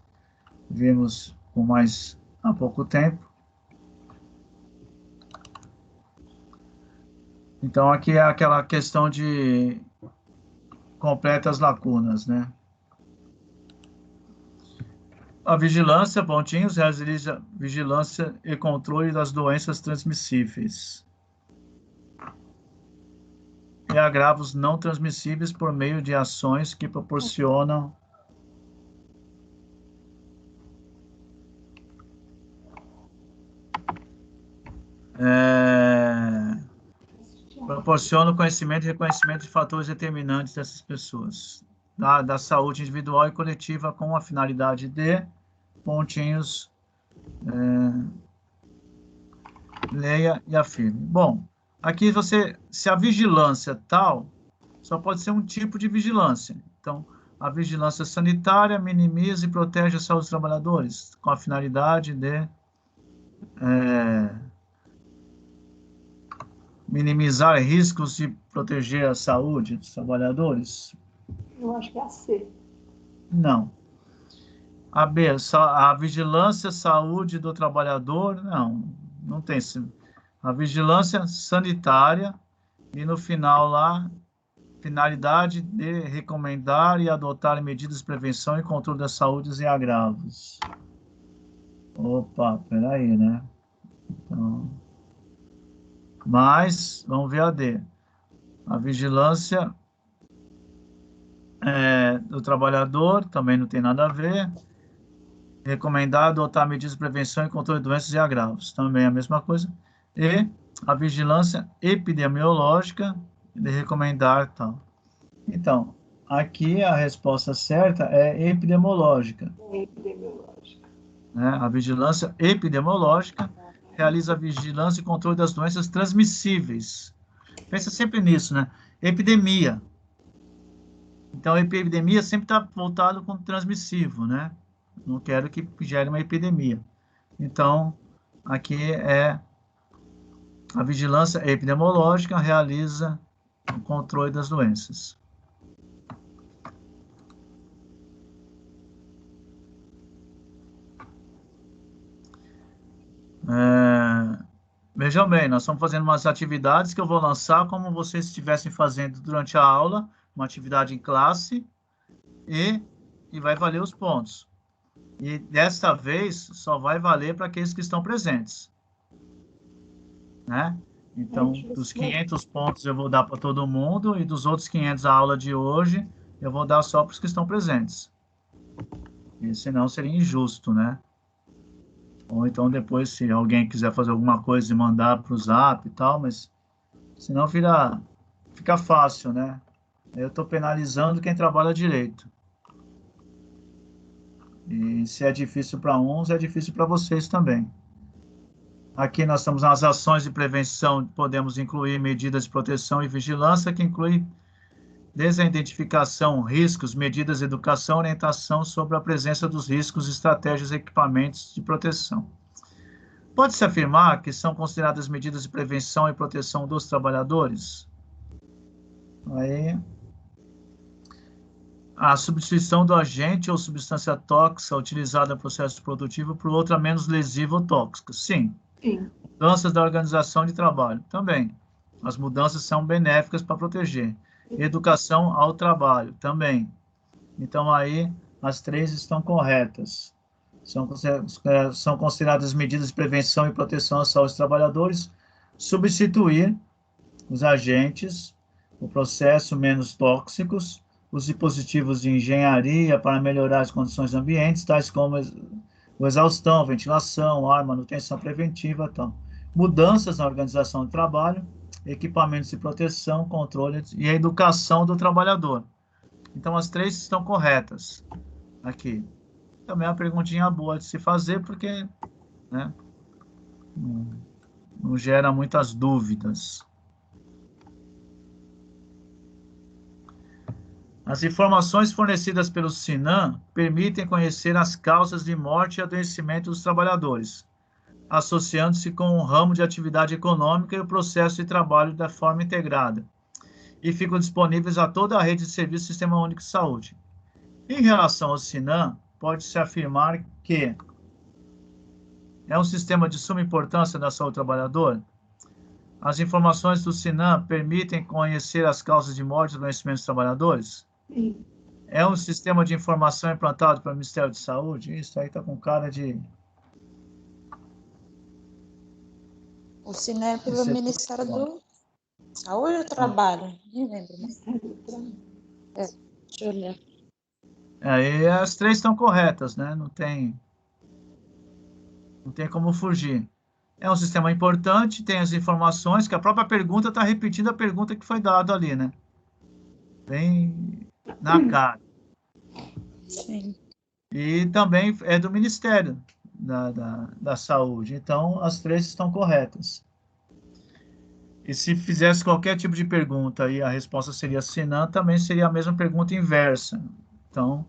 vimos com mais há pouco tempo. Então, aqui é aquela questão de completa as lacunas, né? A vigilância, pontinhos, realiza vigilância e controle das doenças transmissíveis e agravos não transmissíveis por meio de ações que proporcionam conhecimento e reconhecimento de fatores determinantes dessas pessoas, da saúde individual e coletiva, com a finalidade de, pontinhos, leia e afirme. Bom, aqui se a vigilância tal, só pode ser um tipo de vigilância. Então, a vigilância sanitária minimiza e protege a saúde dos trabalhadores, com a finalidade de minimizar riscos e proteger a saúde dos trabalhadores. Eu acho que é a C. Não. A B, a vigilância saúde do trabalhador, não tem. A vigilância sanitária e no final lá, finalidade de recomendar e adotar medidas de prevenção e controle da saúde e agravos. Opa, peraí, né? Então, mas, vamos ver a D. A vigilância do trabalhador, também não tem nada a ver. Recomendado adotar medidas de prevenção e controle de doenças e agravos, também é a mesma coisa. E a vigilância epidemiológica, de recomendar tal. Então, aqui a resposta certa é epidemiológica. Epidemiológica. Né? A vigilância epidemiológica realiza a vigilância e controle das doenças transmissíveis. Pensa sempre nisso, né? Epidemia. Então, a epidemia sempre está voltado com transmissivo, né? Não quero que gere uma epidemia. Então, aqui é a vigilância epidemiológica realiza o controle das doenças. Vejam bem, nós estamos fazendo umas atividades que eu vou lançar como vocês estivessem fazendo durante a aula, uma atividade em classe, e vai valer os pontos. E desta vez só vai valer para aqueles que estão presentes. Né? Então, dos 500 pontos eu vou dar para todo mundo, e dos outros 500 a aula de hoje, eu vou dar só para os que estão presentes. E senão seria injusto, né? Ou então depois, se alguém quiser fazer alguma coisa e mandar para o Zap e tal, mas senão fica fácil, né? Eu estou penalizando quem trabalha direito. E se é difícil para uns, é difícil para vocês também. Aqui nós estamos nas ações de prevenção, podemos incluir medidas de proteção e vigilância, que inclui desde a identificação, riscos, medidas de educação, orientação sobre a presença dos riscos, estratégias e equipamentos de proteção. Pode-se afirmar que são consideradas medidas de prevenção e proteção dos trabalhadores? Aí, a substituição do agente ou substância tóxica utilizada no processo produtivo por outra menos lesiva ou tóxica. Sim. Sim. Mudanças da organização de trabalho. Também. As mudanças são benéficas para proteger. Educação ao trabalho. Também. Então, aí, as três estão corretas. São consideradas medidas de prevenção e proteção à saúde dos trabalhadores, substituir os agentes, o processo menos tóxicos, os dispositivos de engenharia para melhorar as condições ambientes, tais como o exaustão, ventilação, ar, manutenção preventiva, tal. Mudanças na organização do trabalho, equipamentos de proteção, controle e a educação do trabalhador. Então, as três estão corretas aqui. Também é uma perguntinha boa de se fazer, porque, né, não gera muitas dúvidas. As informações fornecidas pelo SINAM permitem conhecer as causas de morte e adoecimento dos trabalhadores, associando-se com o ramo de atividade econômica e o processo de trabalho da forma integrada, e ficam disponíveis a toda a rede de serviços do Sistema Único de Saúde. Em relação ao SINAM, pode-se afirmar que é um sistema de suma importância da saúde do trabalhador. As informações do SINAM permitem conhecer as causas de morte e adoecimento dos trabalhadores? Sim. É um sistema de informação implantado pelo Ministério de Saúde? Isso aí está com cara de... O SINAM é pelo Ministério do Saúde ou Trabalho? Nem lembro, mas... deixa eu olhar. Aí as três estão corretas, né? Não tem como fugir. É um sistema importante, tem as informações, que a própria pergunta está repetindo a pergunta que foi dada ali, né? Bem na cara. Sim. E também é do Ministério da Saúde. Então, as três estão corretas. E se fizesse qualquer tipo de pergunta e a resposta seria SINAM, também seria a mesma pergunta inversa. Então,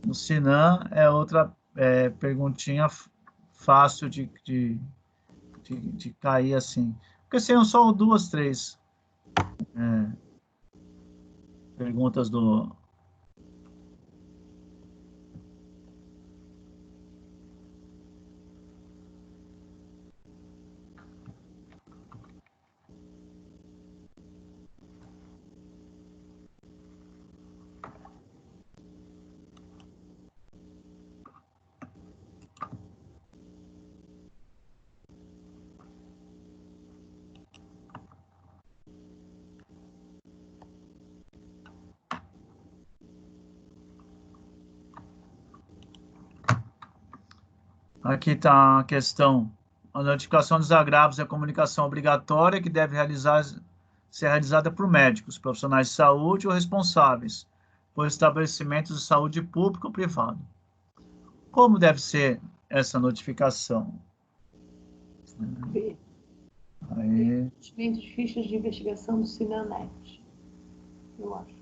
no SINAM é outra perguntinha fácil de cair assim. Porque seriam só duas, três perguntas do... Aqui está a questão. A notificação dos agravos é a comunicação obrigatória que deve ser realizada por médicos, profissionais de saúde ou responsáveis por estabelecimentos de saúde público ou privado. Como deve ser essa notificação? B. Aí, Preenchimento de fichas de investigação do Sinanet. Eu acho.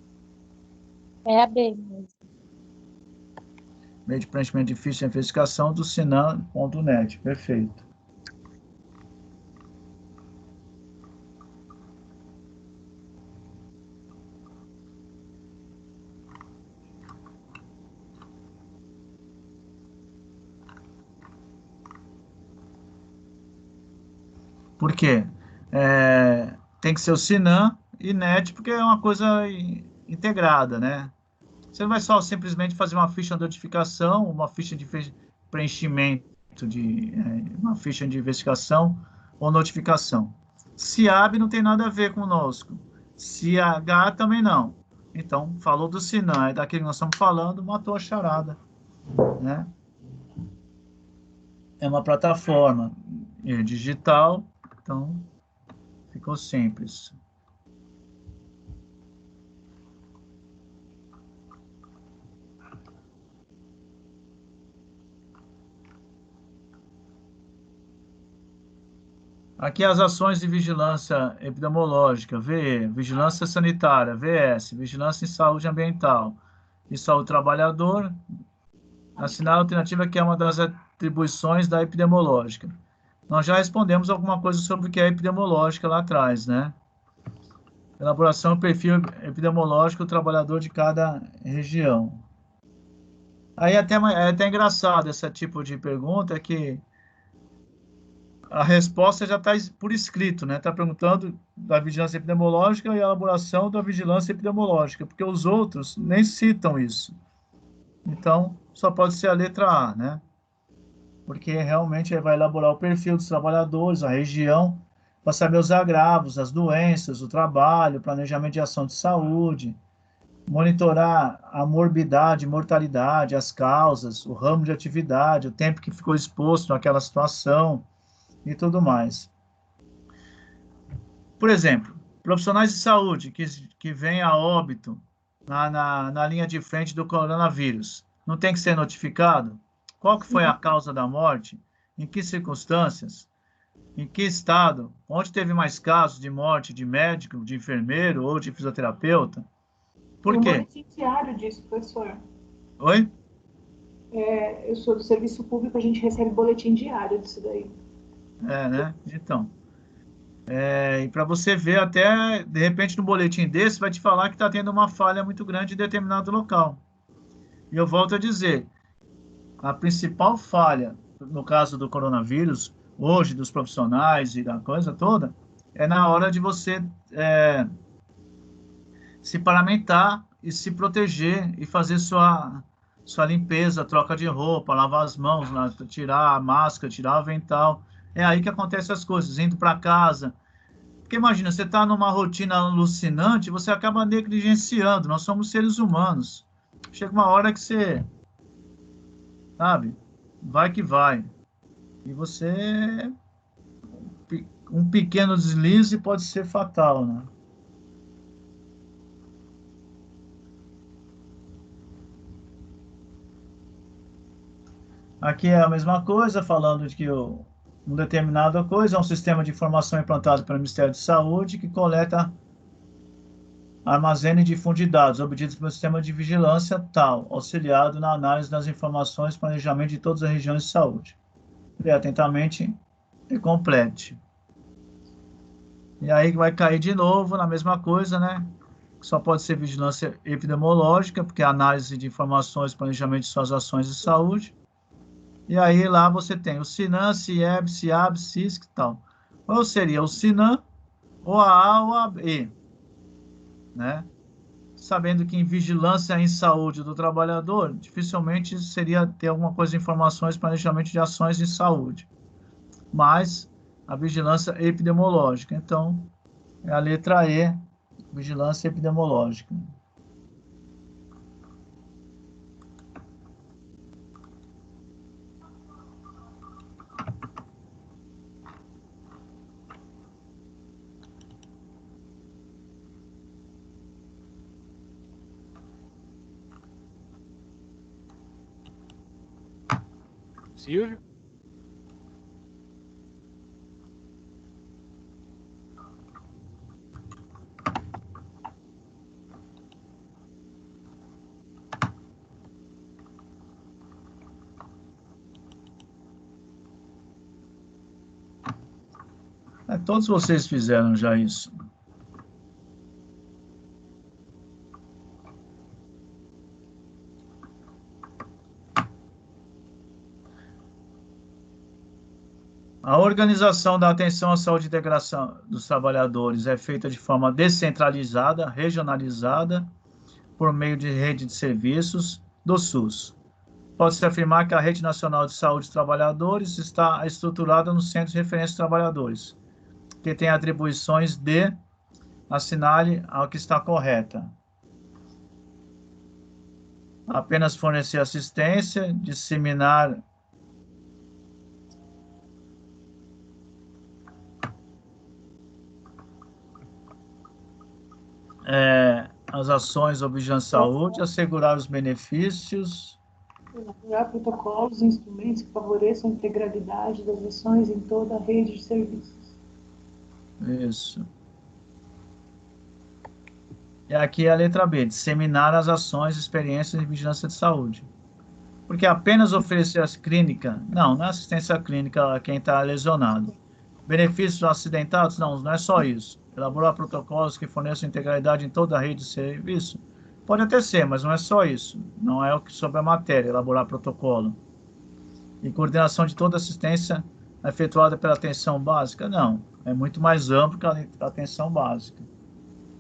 É a B mesmo. meio de preenchimento de ficha de investigação do sinan.net. Perfeito. Por quê? Tem que ser o Sinan e NET, porque é uma coisa integrada, né? Você não vai só simplesmente fazer uma ficha de notificação, uma ficha de preenchimento uma ficha de investigação ou notificação. SIAB não tem nada a ver conosco. CH também não. Então, falou do Sinan, é daquele que nós estamos falando, matou a charada, né? É uma plataforma digital, então ficou simples. Aqui as ações de vigilância epidemiológica, VE, vigilância sanitária, VS, vigilância em saúde ambiental e saúde do trabalhador. Assinar a alternativa que é uma das atribuições da epidemiológica. Nós já respondemos alguma coisa sobre o que é epidemiológica lá atrás, né? Elaboração do perfil epidemiológico do trabalhador de cada região. Aí é até engraçado esse tipo de pergunta, que a resposta já está por escrito, né? Está perguntando da vigilância epidemiológica e a elaboração da vigilância epidemiológica, porque os outros nem citam isso. Então, só pode ser a letra A, né? Porque realmente vai elaborar o perfil dos trabalhadores, a região, para saber os agravos, as doenças, o trabalho, planejamento de ação de saúde, monitorar a morbidade, mortalidade, as causas, o ramo de atividade, o tempo que ficou exposto naquela situação e tudo mais. Por exemplo, profissionais de saúde que vêm a óbito na linha de frente do coronavírus, não tem que ser notificado? Qual que foi a causa da morte? Em que circunstâncias? Em que estado? Onde teve mais casos de morte de médico, de enfermeiro ou de fisioterapeuta? Por Tem um quê? boletim diário disso, professor. Oi? Eu sou do serviço público, a gente recebe boletim diário disso daí. Né? Então. E para você ver, até de repente no boletim desse, vai te falar que está tendo uma falha muito grande em determinado local. E eu volto a dizer, a principal falha, no caso do coronavírus, hoje, dos profissionais e da coisa toda, é na hora de você se paramentar e se proteger e fazer sua limpeza, troca de roupa, lavar as mãos, tirar a máscara, tirar o avental. É aí que acontecem as coisas, indo para casa. Porque imagina, você está numa rotina alucinante, você acaba negligenciando. Nós somos seres humanos. Chega uma hora que você, sabe, vai que vai. E você, um pequeno deslize pode ser fatal, né? Aqui é a mesma coisa, falando de que um determinada coisa é um sistema de informação implantado pelo Ministério da Saúde que coleta, armazena e difunde dados obtidos pelo sistema de vigilância tal, auxiliado na análise das informações e planejamento de todas as regiões de saúde. Leia atentamente e complete. E aí vai cair de novo na mesma coisa, né? Só pode ser vigilância epidemiológica, porque é análise de informações e planejamento de suas ações de saúde. E aí lá você tem o Sinan, CIEB, CIAB, CISC e tal. Ou seria o Sinan, ou a A ou a B, né? Sabendo que em vigilância em saúde do trabalhador, dificilmente seria ter alguma coisa de informações, planejamento de ações de saúde. Mas a vigilância epidemiológica. Então, é a letra E, vigilância epidemiológica. Silvio? Todos vocês fizeram já isso. A organização da atenção à saúde e integração dos trabalhadores é feita de forma descentralizada, regionalizada, por meio de rede de serviços do SUS. Pode-se afirmar que a Rede Nacional de Saúde dos Trabalhadores está estruturada nos Centros de Referência dos Trabalhadores, que tem atribuições de assinale ao que está correta. Apenas fornecer assistência, disseminar as ações ou vigilância saúde, assegurar os benefícios. Elaborar protocolos e instrumentos que favoreçam a integralidade das ações em toda a rede de serviços. Isso. E aqui é a letra B, disseminar as ações e experiências de vigilância de saúde. Porque apenas oferecer as clínicas, não é assistência clínica a quem está lesionado. Benefícios acidentados, não é só isso. Elaborar protocolos que forneçam integralidade em toda a rede de serviço, pode até ser, mas não é só isso. Não é o que sobre a matéria, elaborar protocolo. E coordenação de toda assistência efetuada pela atenção básica, não. É muito mais amplo que a atenção básica.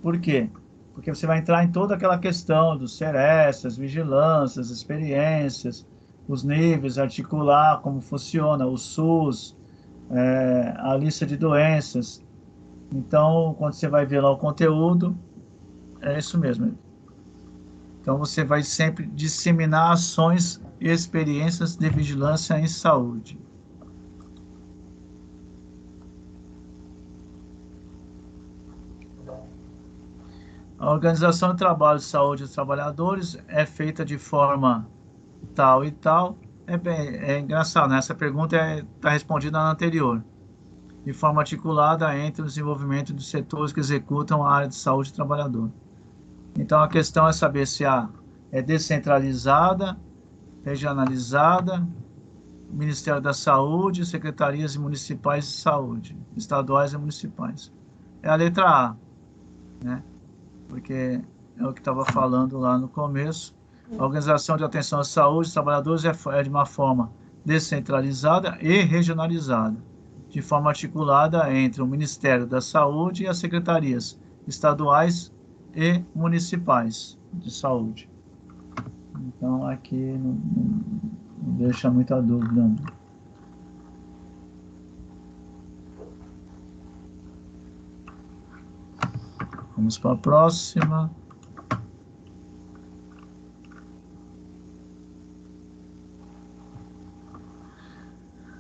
Por quê? Porque você vai entrar em toda aquela questão dos CRS, vigilâncias, experiências, os níveis, articular como funciona, o SUS, a lista de doenças. Então, quando você vai ver lá o conteúdo, é isso mesmo. Então, você vai sempre disseminar ações e experiências de vigilância em saúde. A organização do trabalho de saúde dos trabalhadores é feita de forma tal e tal. É engraçado, né? Essa pergunta está respondida na anterior. De forma articulada entre o desenvolvimento dos setores que executam a área de saúde do trabalhador. Então, a questão é saber se é descentralizada, regionalizada, Ministério da Saúde, secretarias municipais de saúde, estaduais e municipais. É a letra A, né? Porque é o que estava falando lá no começo. A organização de atenção à saúde dos trabalhadores é de uma forma descentralizada e regionalizada, de forma articulada entre o Ministério da Saúde e as secretarias estaduais e municipais de saúde. Então, aqui não deixa muita dúvida. Vamos para a próxima.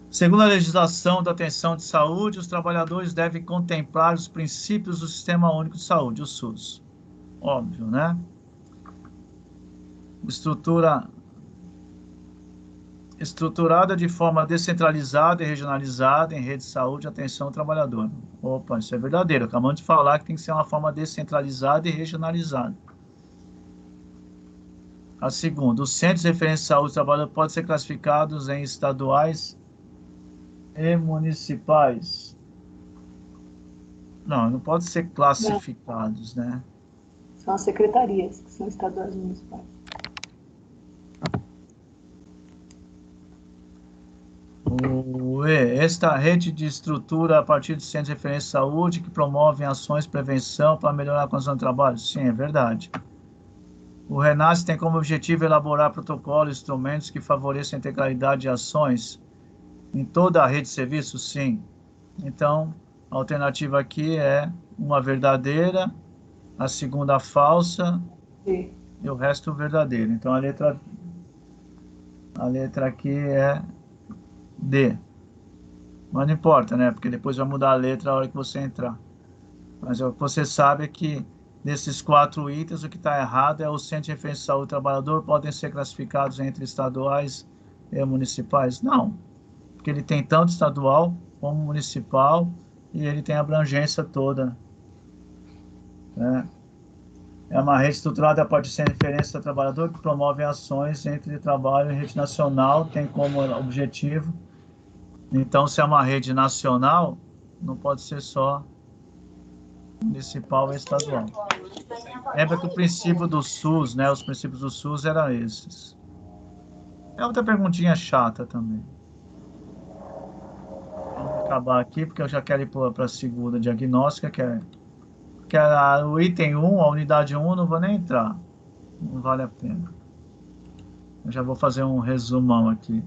Segundo a legislação da atenção de saúde, os trabalhadores devem contemplar os princípios do Sistema Único de Saúde, o SUS. Óbvio, né? Estruturada de forma descentralizada e regionalizada em rede de saúde e atenção ao trabalhador. Opa, isso é verdadeiro. Acabamos de falar que tem que ser uma forma descentralizada e regionalizada. A segunda, os centros de referência de saúde do trabalhador podem ser classificados em estaduais e municipais. Não pode ser classificados, né? São as secretarias, que são estaduais e municipais. Esta rede de estrutura a partir de centros de referência de saúde que promovem ações de prevenção para melhorar a condição de trabalho? Sim, é verdade. O RENASS tem como objetivo elaborar protocolos e instrumentos que favoreçam a integralidade de ações em toda a rede de serviços? Sim. Então, a alternativa aqui é uma verdadeira, a segunda falsa e o resto verdadeiro. Então, a letra aqui é D. Mas não importa, né? Porque depois vai mudar a letra a hora que você entrar. Mas o que você sabe é que desses 4 itens, o que está errado é o Centro de Referência de Saúde do Trabalhador podem ser classificados entre estaduais e municipais? Não, porque ele tem tanto estadual como municipal e ele tem a abrangência toda, né? É uma rede estruturada a partir de referência do trabalhador que promove ações entre trabalho e rede nacional, tem como objetivo. Então, se é uma rede nacional, não pode ser só municipal e estadual. Lembra que o princípio do SUS, né? Os princípios do SUS eram esses. É outra perguntinha chata também. Vamos acabar aqui, porque eu já quero ir para a segunda diagnóstica, que é o item 1, a unidade 1, não vou nem entrar. Não vale a pena. Eu já vou fazer um resumão aqui.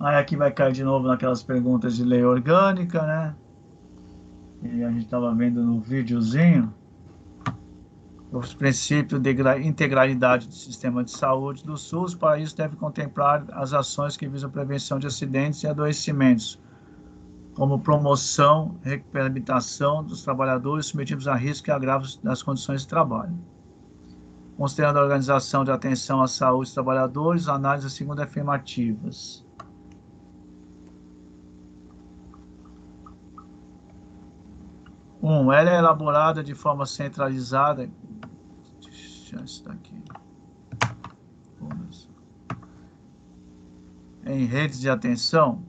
Aí aqui vai cair de novo naquelas perguntas de lei orgânica, né? E a gente estava vendo no videozinho os princípios de integralidade do sistema de saúde do SUS. Para isso, deve contemplar as ações que visam a prevenção de acidentes e adoecimentos, como promoção e reabilitação dos trabalhadores submetidos a risco e agravos das condições de trabalho. Considerando a organização de atenção à saúde dos trabalhadores, análise segundo afirmativas. Ela é elaborada de forma centralizada. Deixa eu tirar aqui. Em redes de atenção.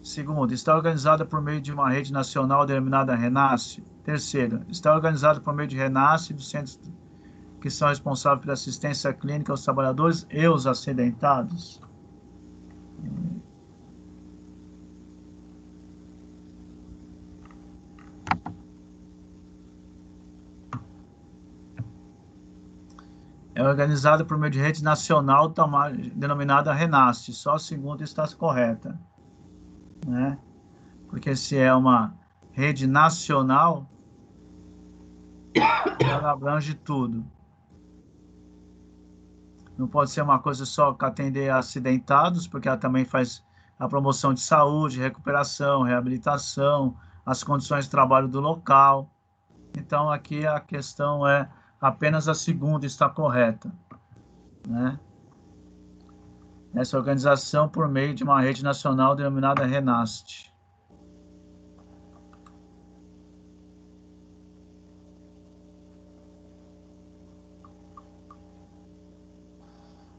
Segundo, está organizada por meio de uma rede nacional denominada RENASCE. Terceiro, está organizada por meio de RENASCE, dos centros que são responsáveis pela assistência clínica aos trabalhadores e os acidentados. É organizada por meio de rede nacional denominada RENASCE. Só a segunda está correta, né? Porque se é uma rede nacional, ela abrange tudo. Não pode ser uma coisa só que atender a acidentados, porque ela também faz a promoção de saúde, recuperação, reabilitação, as condições de trabalho do local. Então, aqui a questão é apenas a segunda está correta, né? Essa organização por meio de uma rede nacional denominada RENASCE.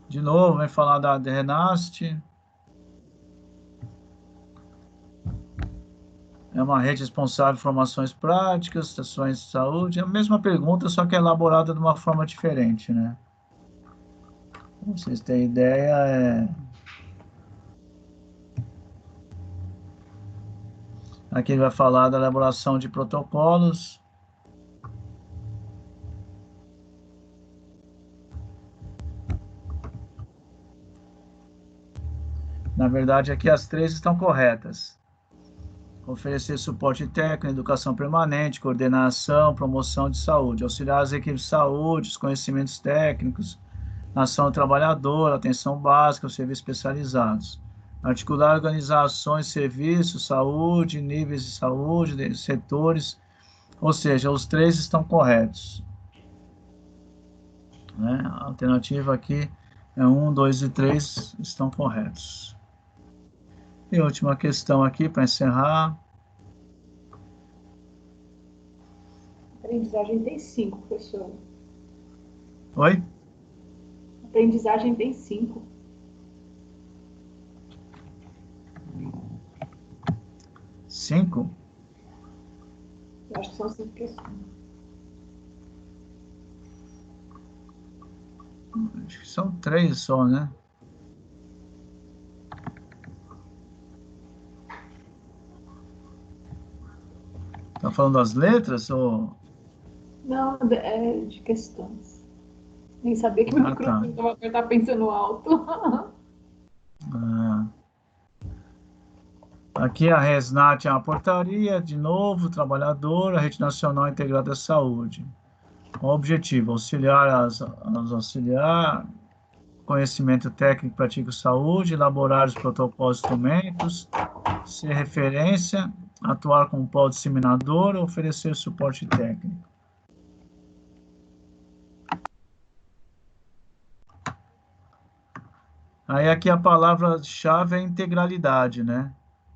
De novo, vem falar da RENASCE. É uma rede responsável por formações práticas, ações de saúde. É a mesma pergunta, só que é elaborada de uma forma diferente, né? Pra vocês terem ideia, aqui ele vai falar da elaboração de protocolos. Na verdade, aqui as três estão corretas. Oferecer suporte técnico, educação permanente, coordenação, promoção de saúde, auxiliar as equipes de saúde, os conhecimentos técnicos, ação do trabalhador, atenção básica, os serviços especializados. Articular organizações, serviços, saúde, níveis de saúde, setores, ou seja, os três estão corretos, né? A alternativa aqui é 1, 2 e 3 estão corretos. E última questão aqui para encerrar. Aprendizagem tem 5, professor. Oi? Aprendizagem tem 5. 5? Eu acho que são 5 questões. Acho que são 3 só, né? Tá falando das letras ou... Não, é de questões. Nem sabia que meu microfone estava pensando alto. Aqui a RESNAT é uma portaria, de novo, trabalhador, a Rede Nacional Integrada da Saúde. Qual o objetivo? Auxiliar conhecimento técnico para artigo saúde, elaborar os protocolos e instrumentos, ser referência, atuar como polo disseminador, oferecer suporte técnico. Aí aqui a palavra-chave é integralidade, né?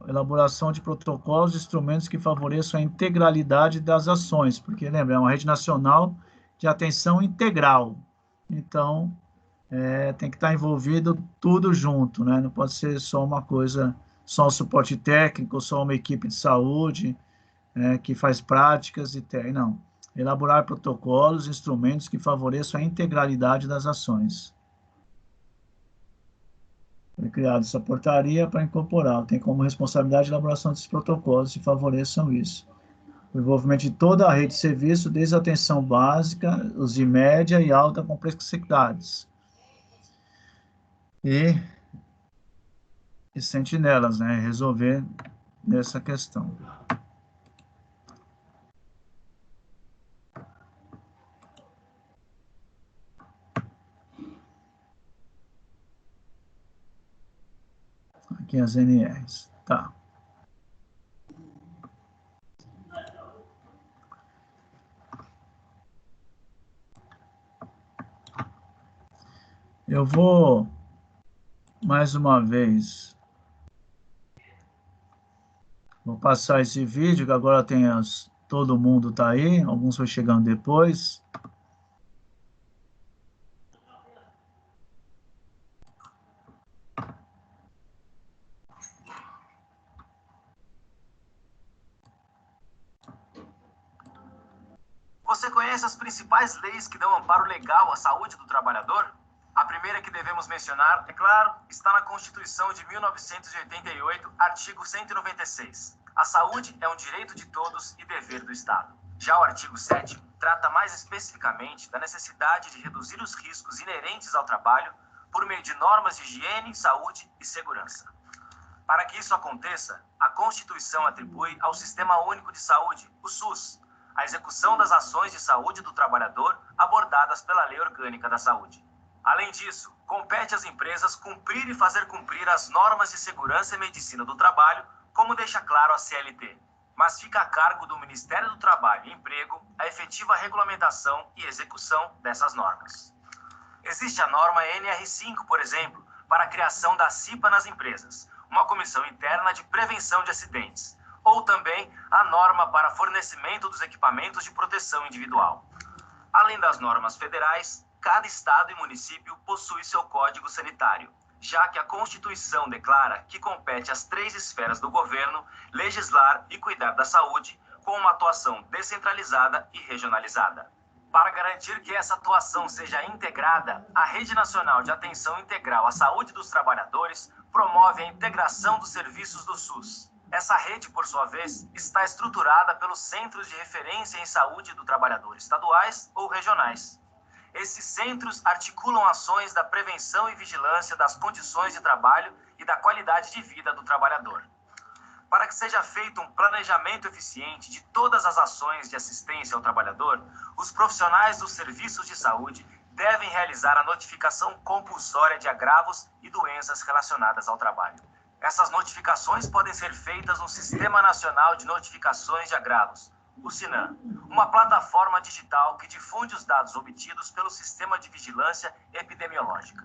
Elaboração de protocolos e instrumentos que favoreçam a integralidade das ações, porque, lembra, é uma rede nacional de atenção integral. Então, tem que estar envolvido tudo junto, né? Não pode ser só uma coisa, só um suporte técnico, só uma equipe de saúde que faz práticas e não. Elaborar protocolos e instrumentos que favoreçam a integralidade das ações. Foi criada essa portaria para incorporar. Tem como responsabilidade a elaboração desses protocolos que favoreçam isso. O envolvimento de toda a rede de serviço, desde a atenção básica, os de média e alta complexidades. E sentinelas, né? Resolver essa questão. Aqui as NRs. Tá. Eu vou, mais uma vez, vou passar esse vídeo, que agora tem todo mundo tá aí, alguns foi chegando depois. Você conhece as principais leis que dão amparo legal à saúde do trabalhador? A primeira que devemos mencionar, é claro, está na Constituição de 1988, artigo 196. A saúde é um direito de todos e dever do Estado. Já o artigo 7º trata mais especificamente da necessidade de reduzir os riscos inerentes ao trabalho por meio de normas de higiene, saúde e segurança. Para que isso aconteça, a Constituição atribui ao Sistema Único de Saúde, o SUS, a execução das ações de saúde do trabalhador abordadas pela Lei Orgânica da Saúde. Além disso, compete às empresas cumprir e fazer cumprir as normas de segurança e medicina do trabalho, como deixa claro a CLT. Mas fica a cargo do Ministério do Trabalho e Emprego a efetiva regulamentação e execução dessas normas. Existe a norma NR5, por exemplo, para a criação da CIPA nas empresas, uma comissão interna de prevenção de acidentes, ou também a norma para fornecimento dos equipamentos de proteção individual. Além das normas federais, cada estado e município possui seu código sanitário, já que a Constituição declara que compete às 3 esferas do governo legislar e cuidar da saúde com uma atuação descentralizada e regionalizada. Para garantir que essa atuação seja integrada, a Rede Nacional de Atenção Integral à Saúde dos Trabalhadores promove a integração dos serviços do SUS. Essa rede, por sua vez, está estruturada pelos Centros de Referência em Saúde do Trabalhador estaduais ou regionais. Esses centros articulam ações da prevenção e vigilância das condições de trabalho e da qualidade de vida do trabalhador. Para que seja feito um planejamento eficiente de todas as ações de assistência ao trabalhador, os profissionais dos serviços de saúde devem realizar a notificação compulsória de agravos e doenças relacionadas ao trabalho. Essas notificações podem ser feitas no Sistema Nacional de Notificações de Agravos, o SINAM, uma plataforma digital que difunde os dados obtidos pelo Sistema de Vigilância Epidemiológica.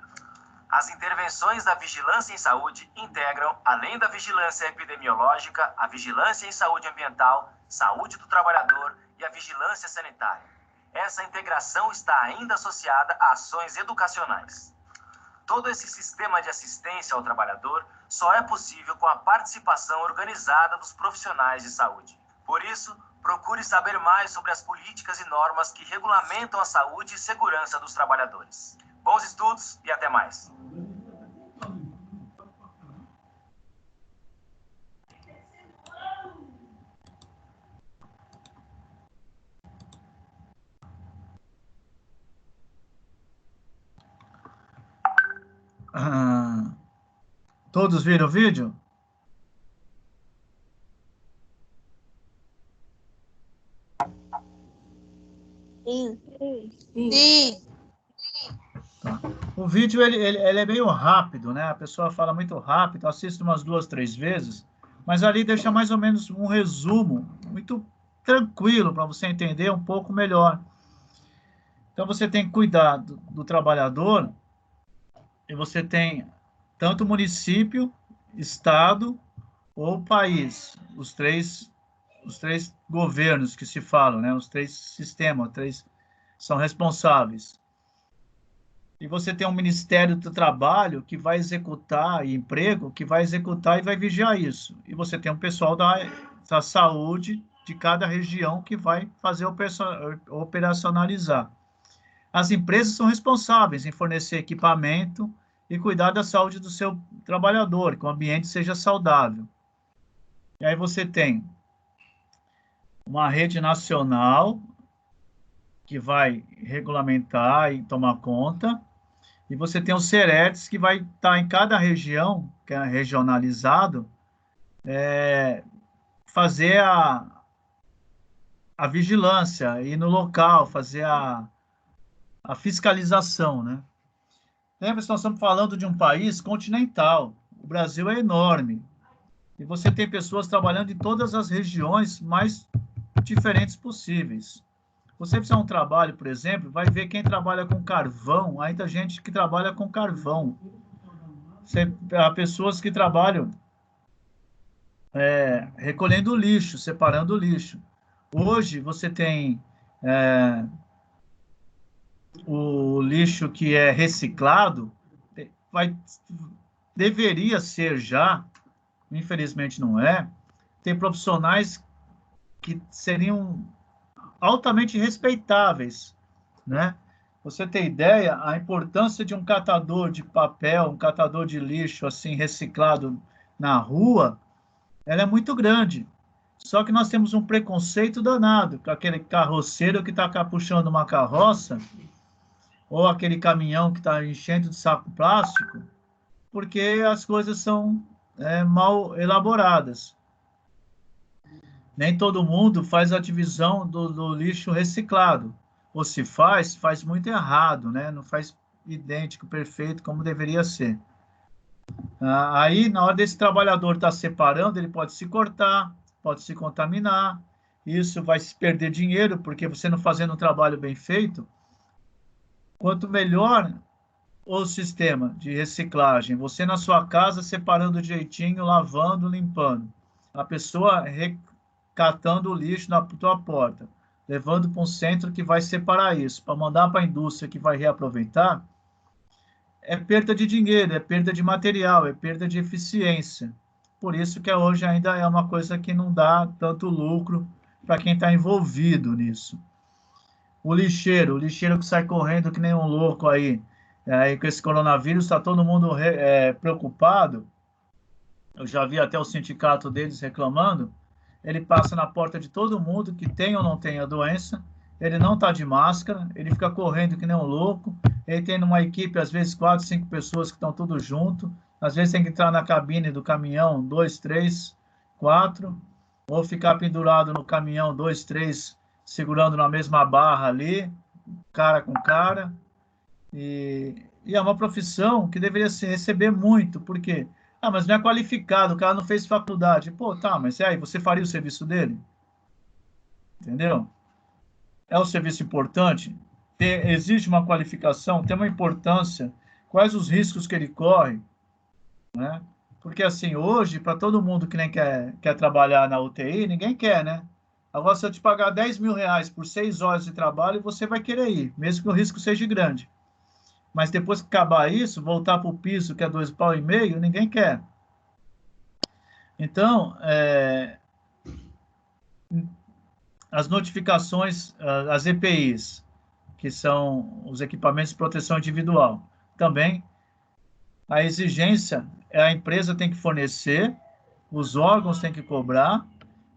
As intervenções da vigilância em saúde integram, além da vigilância epidemiológica, a vigilância em saúde ambiental, saúde do trabalhador e a vigilância sanitária. Essa integração está ainda associada a ações educacionais. Todo esse sistema de assistência ao trabalhador só é possível com a participação organizada dos profissionais de saúde. Por isso, procure saber mais sobre as políticas e normas que regulamentam a saúde e segurança dos trabalhadores. Bons estudos e até mais! Todos viram o vídeo? Sim. Sim. O vídeo ele é meio rápido, né? A pessoa fala muito rápido, assiste umas 2, 3 vezes, mas ali deixa mais ou menos um resumo muito tranquilo para você entender um pouco melhor. Então você tem que cuidar do trabalhador e você tem tanto município, estado ou país, os três governos que se falam, né? Os 3 sistemas, 3 são responsáveis. E você tem um Ministério do Trabalho que vai executar, e emprego, que vai executar e vai vigiar isso. E você tem um pessoal da saúde de cada região que vai fazer operacionalizar. As empresas são responsáveis em fornecer equipamento e cuidar da saúde do seu trabalhador, que o ambiente seja saudável. E aí você tem uma rede nacional que vai regulamentar e tomar conta, e você tem o CERETS, que vai estar em cada região, que é regionalizado, fazer a vigilância, ir no local, fazer a fiscalização, né? Lembra que nós estamos falando de um país continental. O Brasil é enorme. E você tem pessoas trabalhando em todas as regiões mais diferentes possíveis. Você fizer um trabalho, por exemplo, vai ver quem trabalha com carvão, ainda gente que trabalha com carvão. Há pessoas que trabalham recolhendo lixo, separando lixo. Hoje você tem o lixo que é reciclado, deveria ser já, infelizmente não é, ter profissionais que seriam altamente respeitáveis, né? Você tem ideia, a importância de um catador de papel, um catador de lixo assim reciclado na rua, ela é muito grande. Só que nós temos um preconceito danado com aquele carroceiro que está puxando uma carroça ou aquele caminhão que está enchendo de saco plástico, porque as coisas são mal elaboradas. Nem todo mundo faz a divisão do lixo reciclado. Ou se faz muito errado, né? Não faz idêntico, perfeito, como deveria ser. Aí, na hora desse trabalhador estar separando, ele pode se cortar, pode se contaminar. Isso vai se perder dinheiro, porque você não fazendo um trabalho bem feito, quanto melhor o sistema de reciclagem, você na sua casa separando direitinho, lavando, limpando. A pessoa catando o lixo na tua porta, levando para um centro que vai separar isso, para mandar para a indústria que vai reaproveitar, é perda de dinheiro, é perda de material, é perda de eficiência. Por isso que hoje ainda é uma coisa que não dá tanto lucro para quem está envolvido nisso. O lixeiro que sai correndo que nem um louco aí com esse coronavírus, está todo mundo preocupado. Eu já vi até o sindicato deles reclamando. Ele passa na porta de todo mundo que tem ou não tem a doença, ele não está de máscara, ele fica correndo que nem um louco, ele tem numa equipe, às vezes, 4, 5 pessoas que estão tudo junto, às vezes tem que entrar na cabine do caminhão, 2, 3, 4, ou ficar pendurado no caminhão, 2, 3, segurando na mesma barra ali, cara com cara, e é uma profissão que deveria se receber muito, porque... mas não é qualificado, o cara não fez faculdade. Pô, tá, mas aí, você faria o serviço dele? Entendeu? É um serviço importante? Existe uma qualificação, tem uma importância, quais os riscos que ele corre, né? Porque, assim, hoje, para todo mundo que nem quer trabalhar na UTI, ninguém quer, né? Agora, se eu te pagar 10 mil reais por 6 horas de trabalho, você vai querer ir, mesmo que o risco seja grande. Mas depois que acabar isso, voltar para o piso, que é 2,5 pau, ninguém quer. Então, as notificações, as EPIs, que são os equipamentos de proteção individual, também a exigência é a empresa tem que fornecer, os órgãos têm que cobrar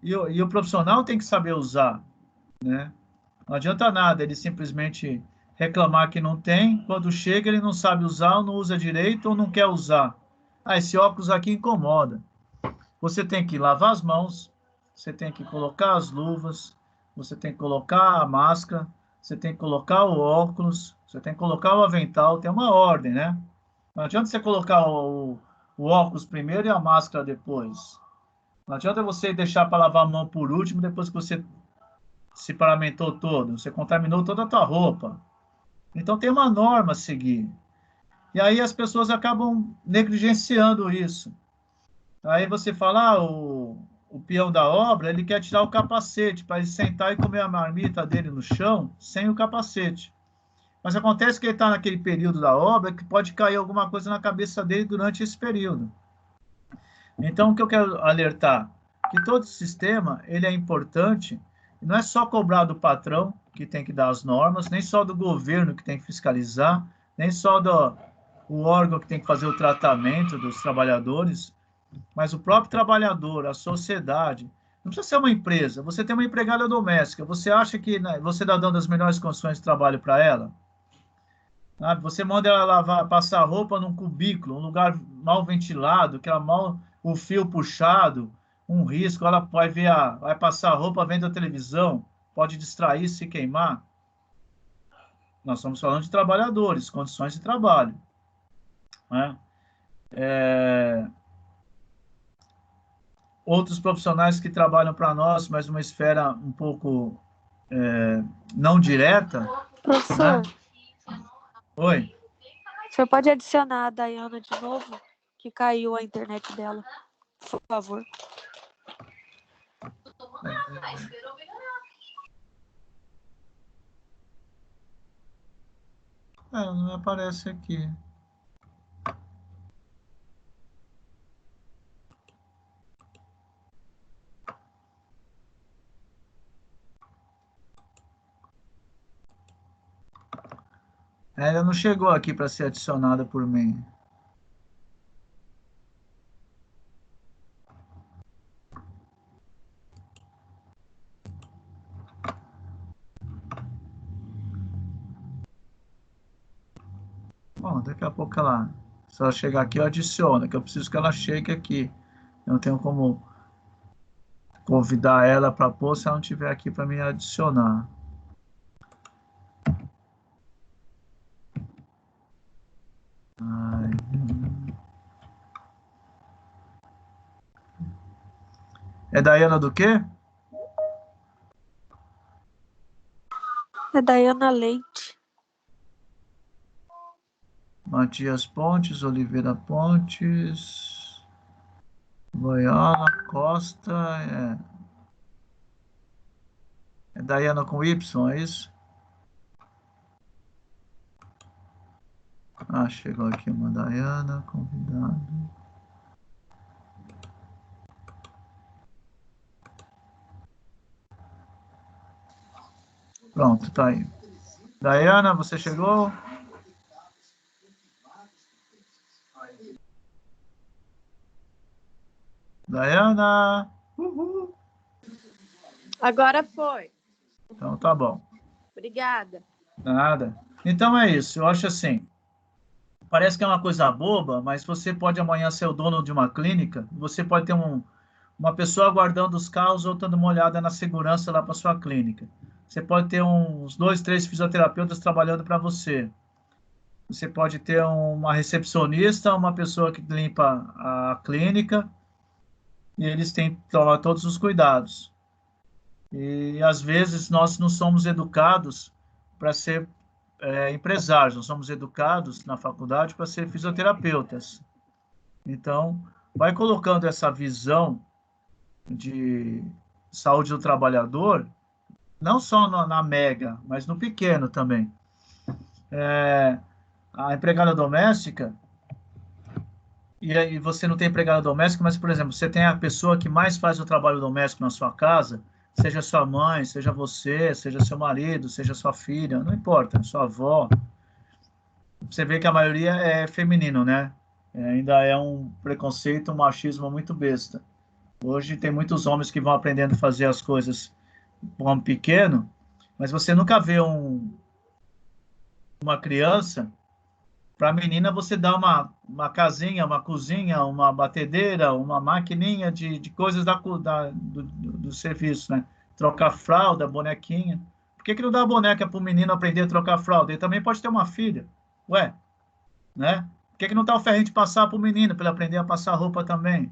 e o profissional tem que saber usar, né? Não adianta nada ele simplesmente reclamar que não tem, quando chega ele não sabe usar, ou não usa direito, ou não quer usar. Esse óculos aqui incomoda. Você tem que lavar as mãos, você tem que colocar as luvas, você tem que colocar a máscara, você tem que colocar o óculos, você tem que colocar o avental, tem uma ordem, né? Não adianta você colocar o óculos primeiro e a máscara depois. Não adianta você deixar para lavar a mão por último, depois que você se paramentou todo, você contaminou toda a tua roupa. Então tem uma norma a seguir. E aí as pessoas acabam negligenciando isso. Aí você fala, o peão da obra, ele quer tirar o capacete para ele sentar e comer a marmita dele no chão sem o capacete. Mas acontece que ele está naquele período da obra que pode cair alguma coisa na cabeça dele durante esse período. Então, o que eu quero alertar? Que todo sistema, ele é importante, não é só cobrar do patrão, que tem que dar as normas, nem só do governo, que tem que fiscalizar, nem só do órgão que tem que fazer o tratamento dos trabalhadores, mas o próprio trabalhador, a sociedade. Não precisa ser uma empresa, você tem uma empregada doméstica, você acha que, né, você está dando as melhores condições de trabalho para ela? Sabe? Você manda ela lavar, passar roupa num cubículo, um lugar mal ventilado, que ela mal, o fio puxado, um risco, ela vai ver vai passar roupa vendo a televisão, pode distrair, se queimar. Nós estamos falando de trabalhadores, condições de trabalho, né? Outros profissionais que trabalham para nós, mas numa esfera um pouco não direta. Professor, né? Oi. o senhor pode adicionar a Dayana de novo, que caiu a internet dela, por favor. Não aparece aqui. Ela não chegou aqui para ser adicionada por mim. Bom, daqui a pouco ela... Se ela chegar aqui, eu adiciono, que eu preciso que ela chegue aqui. Eu não tenho como convidar ela para pôr se ela não estiver aqui para me adicionar. É Dayana do quê? É Dayana Leite. Matias Pontes, Oliveira Pontes, Loyola, Costa, é Dayana com Y, é isso? Ah, chegou aqui uma Dayana, convidado. Pronto, tá aí. Dayana, você chegou? Dayana! Uhul. Agora foi. Então tá bom. Obrigada. Nada. Então é isso, eu acho assim, parece que é uma coisa boba, mas você pode amanhã ser o dono de uma clínica, você pode ter uma pessoa guardando os carros ou dando uma olhada na segurança lá para sua clínica. Você pode ter uns 2, 3 fisioterapeutas trabalhando para você. Você pode ter uma recepcionista, uma pessoa que limpa a clínica, e eles têm que tomar todos os cuidados. E, às vezes, nós não somos educados para ser empresários, nós somos educados na faculdade para ser fisioterapeutas. Então, vai colocando essa visão de saúde do trabalhador, não só na mega, mas no pequeno também. A empregada doméstica, e aí você não tem empregada doméstica, mas, por exemplo, você tem a pessoa que mais faz o trabalho doméstico na sua casa, seja sua mãe, seja você, seja seu marido, seja sua filha, não importa, sua avó. Você vê que a maioria é feminino, né? Ainda é um preconceito, um machismo muito besta. Hoje tem muitos homens que vão aprendendo a fazer as coisas com um pequeno, mas você nunca vê uma criança. Para a menina, você dá uma casinha, uma cozinha, uma batedeira, uma maquininha de coisas do serviço, né? Trocar fralda, bonequinha. Por que não dá a boneca para o menino aprender a trocar fralda? Ele também pode ter uma filha. Ué, né? Por que não dá o ferrinho de passar para o menino, para ele aprender a passar roupa também?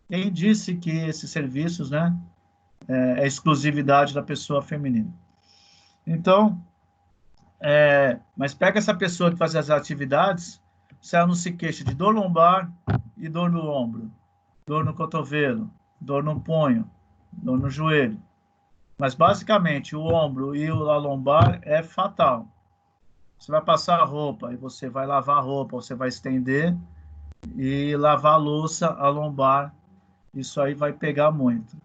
Quem disse que esses serviços, né, é exclusividade da pessoa feminina? Então, mas pega essa pessoa que faz as atividades, se ela não se queixa de dor lombar e dor no ombro, dor no cotovelo, dor no punho, dor no joelho. Mas, basicamente, o ombro e a lombar é fatal. Você vai passar a roupa e você vai lavar a roupa, você vai estender e lavar a louça, a lombar, isso aí vai pegar muito.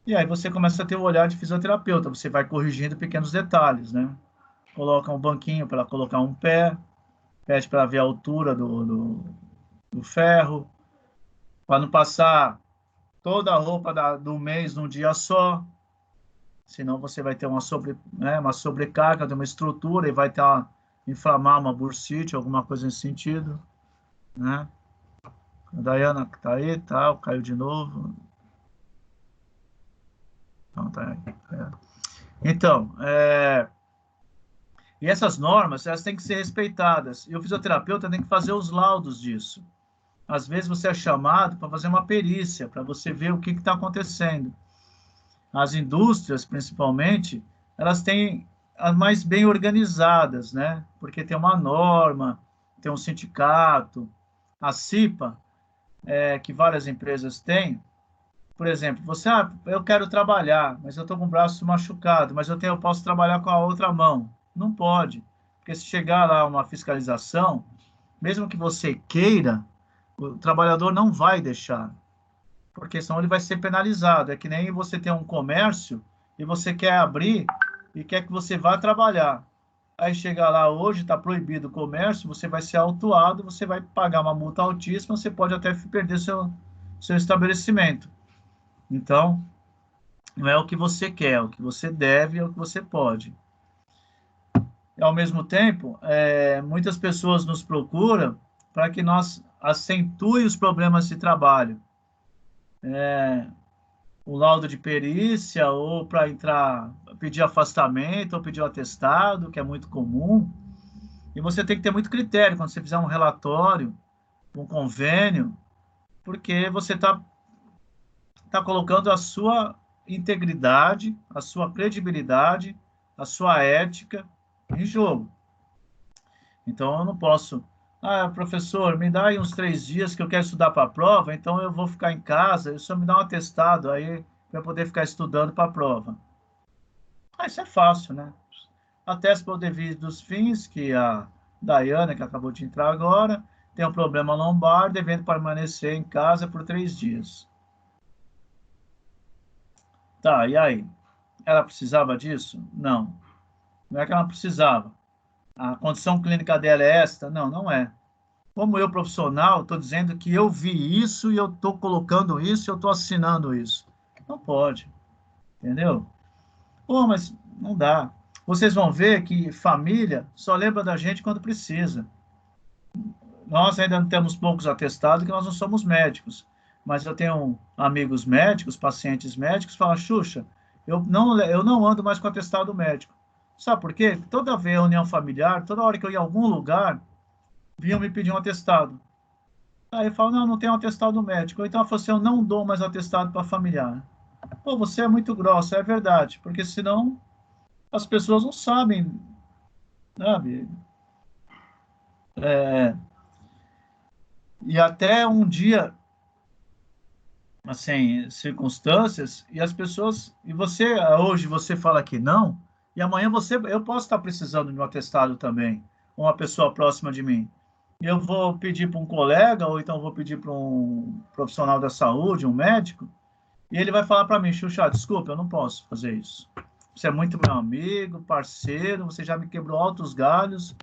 E aí você começa a ter o olhar de fisioterapeuta, você vai corrigindo pequenos detalhes, né? Coloca um banquinho para colocar um pé, pede para ver a altura do ferro, para não passar toda a roupa do mês num dia só, senão você vai ter uma sobrecarga de uma estrutura e vai inflamar uma bursite, alguma coisa nesse sentido, né? A Dayana que está aí, tá, caiu de novo. Então, tá aí. Então, e essas normas, elas têm que ser respeitadas. E o fisioterapeuta tem que fazer os laudos disso. Às vezes você é chamado para fazer uma perícia, para você ver o que está acontecendo. As indústrias, principalmente, elas têm as mais bem organizadas, né? Porque tem uma norma, tem um sindicato. A CIPA, que várias empresas têm, por exemplo, eu quero trabalhar, mas eu estou com o braço machucado, mas eu posso trabalhar com a outra mão. Não pode, porque se chegar lá uma fiscalização, mesmo que você queira, o trabalhador não vai deixar, porque senão ele vai ser penalizado. É que nem você tem um comércio e você quer abrir e quer que você vá trabalhar. Aí chega lá, hoje está proibido o comércio, você vai ser autuado, você vai pagar uma multa altíssima, você pode até perder seu estabelecimento. Então, não é o que você quer, é o que você deve, é o que você pode. E, ao mesmo tempo, muitas pessoas nos procuram para que nós acentue os problemas de trabalho. O laudo de perícia, ou para pedir afastamento, ou pedir um atestado, que é muito comum. E você tem que ter muito critério quando você fizer um relatório, um convênio, porque você está colocando a sua integridade, a sua credibilidade, a sua ética em jogo. Então, eu não posso... professor, me dá aí uns 3 dias que eu quero estudar para a prova, então eu vou ficar em casa, e o senhor me dá um atestado aí para poder ficar estudando para a prova. Isso é fácil, né? Atesto para o devido dos fins, que a Dayana, que acabou de entrar agora, tem um problema lombar, devendo permanecer em casa por 3 dias. Tá, e aí? Ela precisava disso? Não. Não é que ela não precisava. A condição clínica dela é esta? Não, não é. Como eu, profissional, estou dizendo que eu vi isso e eu estou colocando isso, eu estou assinando isso. Não pode. Entendeu? Mas não dá. Vocês vão ver que família só lembra da gente quando precisa. Nós ainda não temos poucos atestados, que nós não somos médicos. Mas eu tenho amigos médicos, pacientes médicos, que falam, Xuxa, eu não ando mais com atestado médico. Sabe por quê? Toda vez reunião familiar, toda hora que eu ia em algum lugar, vinham me pedir um atestado. Aí eu falo, não tenho um atestado médico. Então eu falo assim, eu não dou mais atestado para familiar. Você é muito grossa, é verdade, porque senão as pessoas não sabem, sabe? E até um dia, assim, circunstâncias, e as pessoas, hoje você fala que não, e amanhã eu posso estar precisando de um atestado também, uma pessoa próxima de mim. E eu vou pedir para um colega, ou então vou pedir para um profissional da saúde, um médico, e ele vai falar para mim, Xuxa, desculpa, eu não posso fazer isso. Você é muito meu amigo, parceiro, você já me quebrou altos galhos,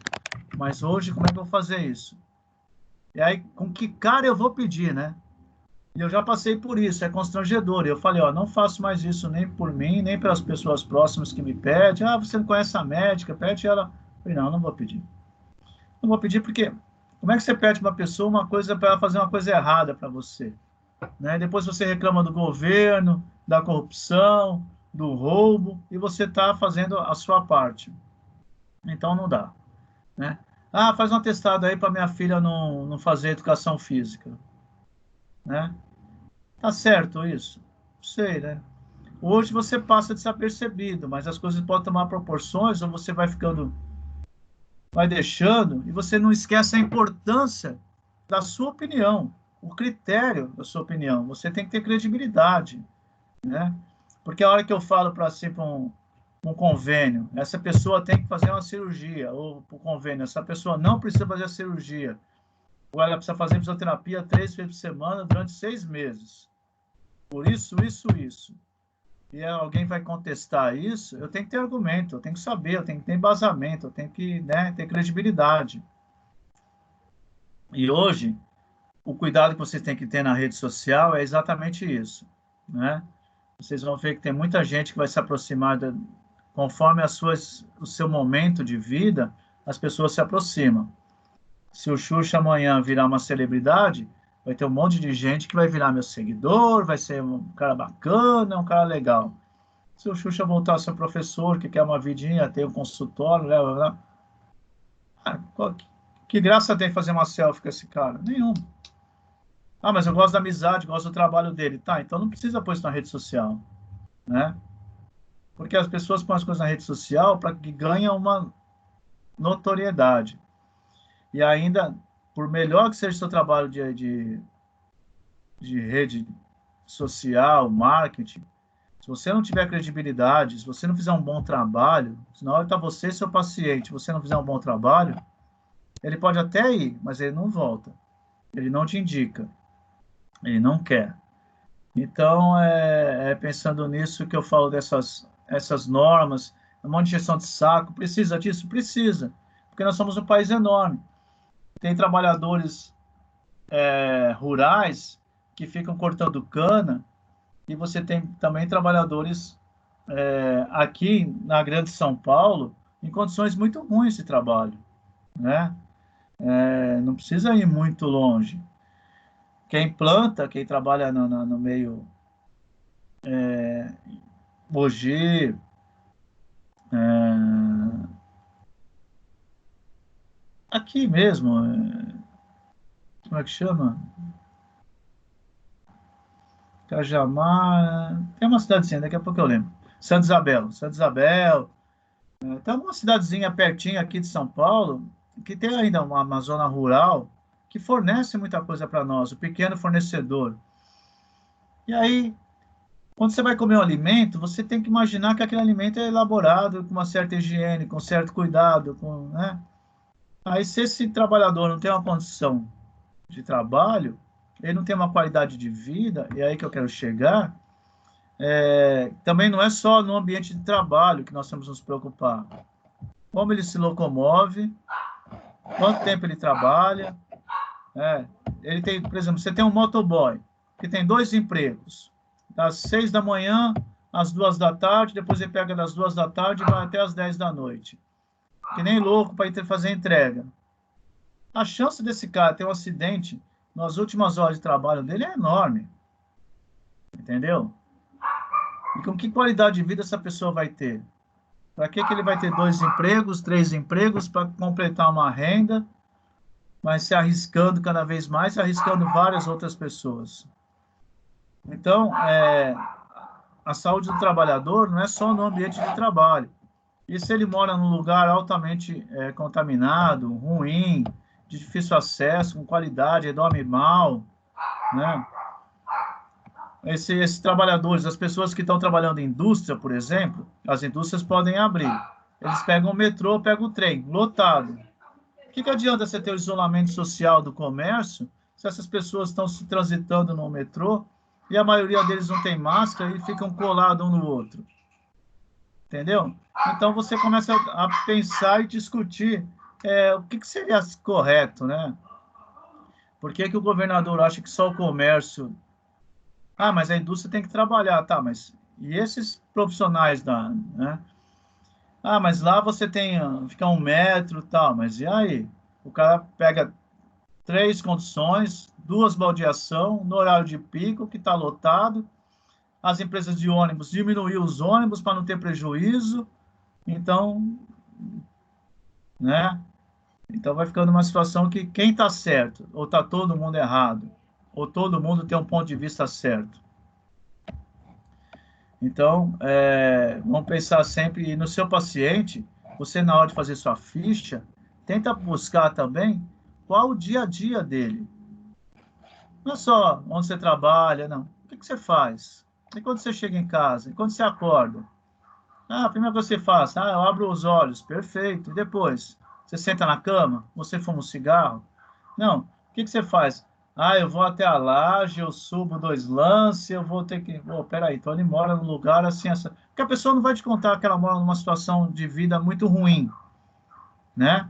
mas hoje como é que eu vou fazer isso? E aí, com que cara eu vou pedir, né? E eu já passei por isso, é constrangedor. E eu falei, não faço mais isso nem por mim, nem pelas pessoas próximas que me pedem. Você não conhece a médica, pede ela. Eu falei, não vou pedir. Não vou pedir porque como é que você pede para uma pessoa uma coisa para ela fazer uma coisa errada para você? Né? Depois você reclama do governo, da corrupção, do roubo, e você está fazendo a sua parte. Então, não dá, né? Ah, faz um atestado aí para minha filha não fazer educação física, né? Tá certo isso? Não sei, né? Hoje você passa desapercebido, mas as coisas podem tomar proporções, ou você vai ficando, vai deixando, e você não esquece a importância da sua opinião, o critério da sua opinião. Você tem que ter credibilidade, né? Porque a hora que eu falo para assim, um convênio, essa pessoa tem que fazer uma cirurgia, ou para o convênio, essa pessoa não precisa fazer a cirurgia, ou ela precisa fazer fisioterapia 3 vezes por semana durante 6 meses. Por isso, e alguém vai contestar isso, eu tenho que ter argumento, eu tenho que saber, eu tenho que ter embasamento, eu tenho que, né, ter credibilidade. E hoje, o cuidado que vocês têm que ter na rede social é exatamente isso, né? Vocês vão ver que tem muita gente que vai se aproximar, conforme o seu momento de vida, as pessoas se aproximam. Se o Xuxa amanhã virar uma celebridade, vai ter um monte de gente que vai virar meu seguidor, vai ser um cara bacana, um cara legal. Se o Xuxa voltar a ser professor, que quer uma vidinha, ter um consultório, que graça tem fazer uma selfie com esse cara? Nenhum. Ah, mas eu gosto da amizade, gosto do trabalho dele. Tá, então não precisa pôr isso na rede social, né? Porque as pessoas põem as coisas na rede social para que ganhem uma notoriedade. E ainda, por melhor que seja o seu trabalho de rede social, marketing, se você não tiver credibilidade, se você não fizer um bom trabalho, se na hora que está você e seu paciente, você não fizer um bom trabalho, ele pode até ir, mas ele não volta. Ele não te indica. Ele não quer. Então, pensando nisso que eu falo essas normas, um monte de gestão de saco. Precisa disso? Precisa. Porque nós somos um país enorme. Tem trabalhadores rurais que ficam cortando cana, e você tem também trabalhadores aqui na Grande São Paulo em condições muito ruins de trabalho, né? Não precisa ir muito longe. Quem planta, quem trabalha no meio Mogi, aqui mesmo, como é que chama? Cajamar, tem uma cidadezinha, daqui a pouco eu lembro. Santa Isabel, tem uma cidadezinha pertinho aqui de São Paulo, que tem ainda uma zona rural, que fornece muita coisa para nós, o pequeno fornecedor. E aí, quando você vai comer um alimento, você tem que imaginar que aquele alimento é elaborado com uma certa higiene, com certo cuidado, né? Aí, se esse trabalhador não tem uma condição de trabalho, ele não tem uma qualidade de vida, e é aí que eu quero chegar, também não é só no ambiente de trabalho que nós temos que nos preocupar. Como ele se locomove, quanto tempo ele trabalha. Ele tem, por exemplo, você tem um motoboy que tem 2 empregos, das 6 da manhã às 2 da tarde, depois ele pega das 2 da tarde e vai até às 10 da noite. Que nem louco para ir fazer entrega. A chance desse cara ter um acidente nas últimas horas de trabalho dele é enorme. Entendeu? E com que qualidade de vida essa pessoa vai ter? Para que ele vai ter 2 empregos, 3 empregos para completar uma renda, mas se arriscando cada vez mais, arriscando várias outras pessoas? Então, a saúde do trabalhador não é só no ambiente de trabalho. E se ele mora num lugar altamente contaminado, ruim, de difícil acesso, com qualidade, dorme mal, né? Esses trabalhadores, as pessoas que estão trabalhando em indústria, por exemplo, as indústrias podem abrir. Eles pegam o metrô, pegam o trem, lotado. O que adianta você ter o isolamento social do comércio se essas pessoas estão se transitando no metrô e a maioria deles não tem máscara e ficam colados um no outro? Entendeu? Então você começa a pensar e discutir o que seria correto, né? Por que o governador acha que só o comércio... Ah, mas a indústria tem que trabalhar, tá, mas e esses profissionais né? Ah, mas lá você fica 1 metro e tal, mas e aí? O cara pega 3 condições, 2 baldeação, no horário de pico, que está lotado, as empresas de ônibus diminuir os ônibus para não ter prejuízo. Então, né? Então vai ficando uma situação que quem está certo, ou está todo mundo errado, ou todo mundo tem um ponto de vista certo. Então, vamos pensar sempre no seu paciente, você na hora de fazer sua ficha, tenta buscar também qual o dia a dia dele. Não é só onde você trabalha, não. O que você faz? E quando você chega em casa? E quando você acorda? A primeira coisa que você faz, eu abro os olhos, perfeito. E depois? Você senta na cama? Você fuma um cigarro? Não. O que você faz? Eu vou até a laje, eu subo 2 lances, eu vou ter que... peraí, então ele mora num lugar assim... Porque a pessoa não vai te contar que ela mora numa situação de vida muito ruim, né?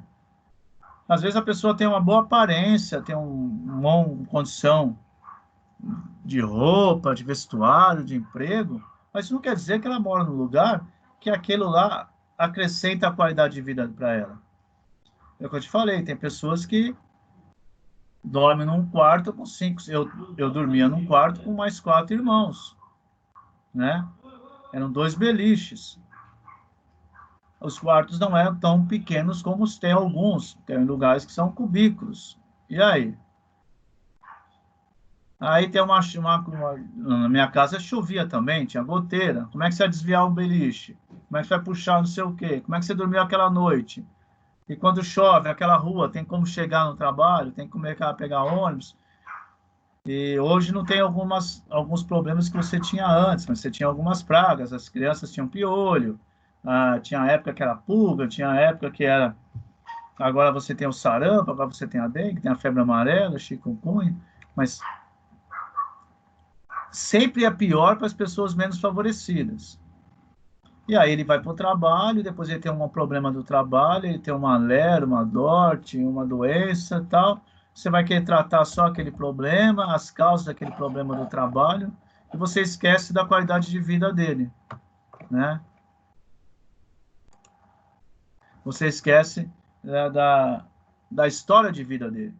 Às vezes a pessoa tem uma boa aparência, tem uma boa condição de roupa, de vestuário, de emprego, mas isso não quer dizer que ela mora num lugar que aquilo lá acrescenta a qualidade de vida para ela. É o que eu te falei, tem pessoas que dormem num quarto com 5... Eu dormia num quarto com mais 4 irmãos, né? Eram 2 beliches. Os quartos não eram tão pequenos como tem alguns. Tem lugares que são cubículos. E aí? Aí tem na minha casa chovia também, tinha goteira. Como é que você vai desviar um beliche? Como é que você vai puxar não sei o quê? Como é que você dormiu aquela noite? E quando chove, aquela rua, tem como chegar no trabalho? Tem como pegar ônibus? E hoje não tem alguns problemas que você tinha antes, mas você tinha algumas pragas. As crianças tinham piolho. Tinha época que era pulga, tinha época que era... Agora você tem o sarampo, agora você tem a dengue, tem a febre amarela, chikungunya, mas sempre é pior para as pessoas menos favorecidas. E aí ele vai para o trabalho, depois ele tem um problema do trabalho, ele tem uma alergia, uma DORT, uma doença e tal. Você vai querer tratar só aquele problema, as causas daquele problema do trabalho, e você esquece da qualidade de vida dele, né? Você esquece da história de vida dele.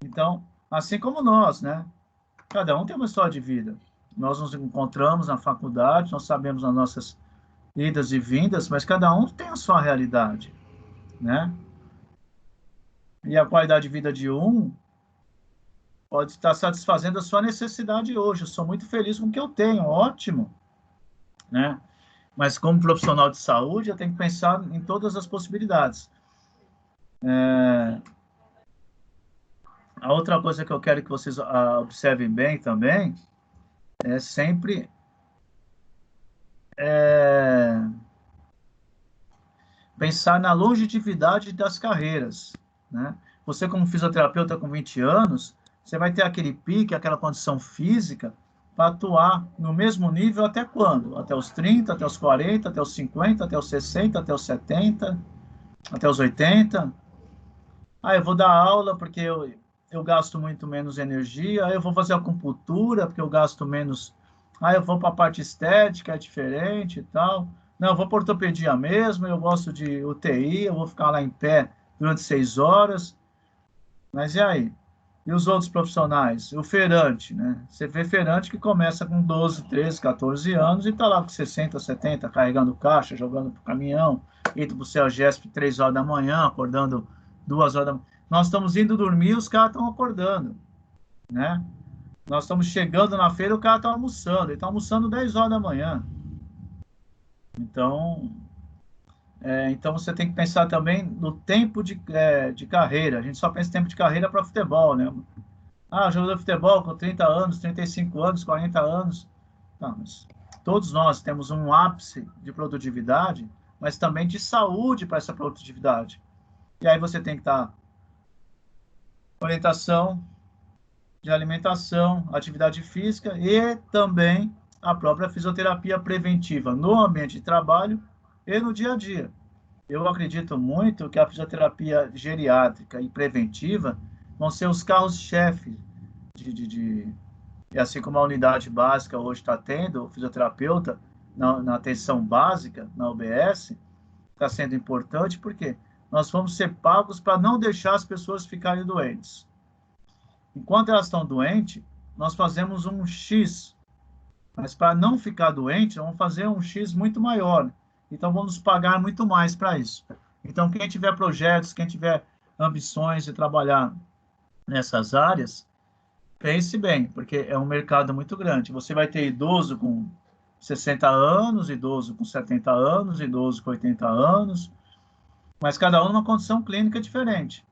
Então, assim como nós, né? Cada um tem uma história de vida. Nós nos encontramos na faculdade, nós sabemos as nossas idas e vindas, mas cada um tem a sua realidade, né? E a qualidade de vida de um pode estar satisfazendo a sua necessidade hoje. Eu sou muito feliz com o que eu tenho, ótimo, né? Mas como profissional de saúde, eu tenho que pensar em todas as possibilidades. A outra coisa que eu quero que vocês observem bem também é sempre pensar na longevidade das carreiras, né? Você, como fisioterapeuta com 20 anos, você vai ter aquele pique, aquela condição física para atuar no mesmo nível até quando? Até os 30, até os 40, até os 50, até os 60, até os 70, até os 80. Eu vou dar aula porque eu gasto muito menos energia, eu vou fazer acupuntura porque eu gasto menos, eu vou para a parte estética, é diferente e tal. Não, eu vou para ortopedia mesmo, eu gosto de UTI, eu vou ficar lá em pé durante 6 horas. Mas e aí? E os outros profissionais? O feirante, né? Você vê feirante que começa com 12, 13, 14 anos e está lá com 60, 70, carregando caixa, jogando para o caminhão, indo para o CEAGESP 3 horas da manhã, acordando 2 horas da manhã. Nós estamos indo dormir, os caras estão acordando, né? Nós estamos chegando na feira, o cara está almoçando. Ele está almoçando 10 horas da manhã. Então você tem que pensar também no tempo de carreira. A gente só pensa em tempo de carreira para futebol, né? Jogador de futebol com 30 anos, 35 anos, 40 anos. Tá, mas todos nós temos um ápice de produtividade, mas também de saúde para essa produtividade. E aí você tem que estar orientação de alimentação, atividade física e também a própria fisioterapia preventiva no ambiente de trabalho e no dia a dia. Eu acredito muito que a fisioterapia geriátrica e preventiva vão ser os carros-chefe e assim como a unidade básica hoje está tendo, o fisioterapeuta na atenção básica, na UBS, está sendo importante porque nós vamos ser pagos para não deixar as pessoas ficarem doentes. Enquanto elas estão doentes, nós fazemos um X Mas para não ficar doente, vamos fazer um X muito maior. Então, vamos pagar muito mais para isso. Então, quem tiver projetos, quem tiver ambições de trabalhar nessas áreas, pense bem, porque é um mercado muito grande. Você vai ter idoso com 60 anos, idoso com 70 anos, idoso com 80 anos, mas cada um numa condição clínica diferente.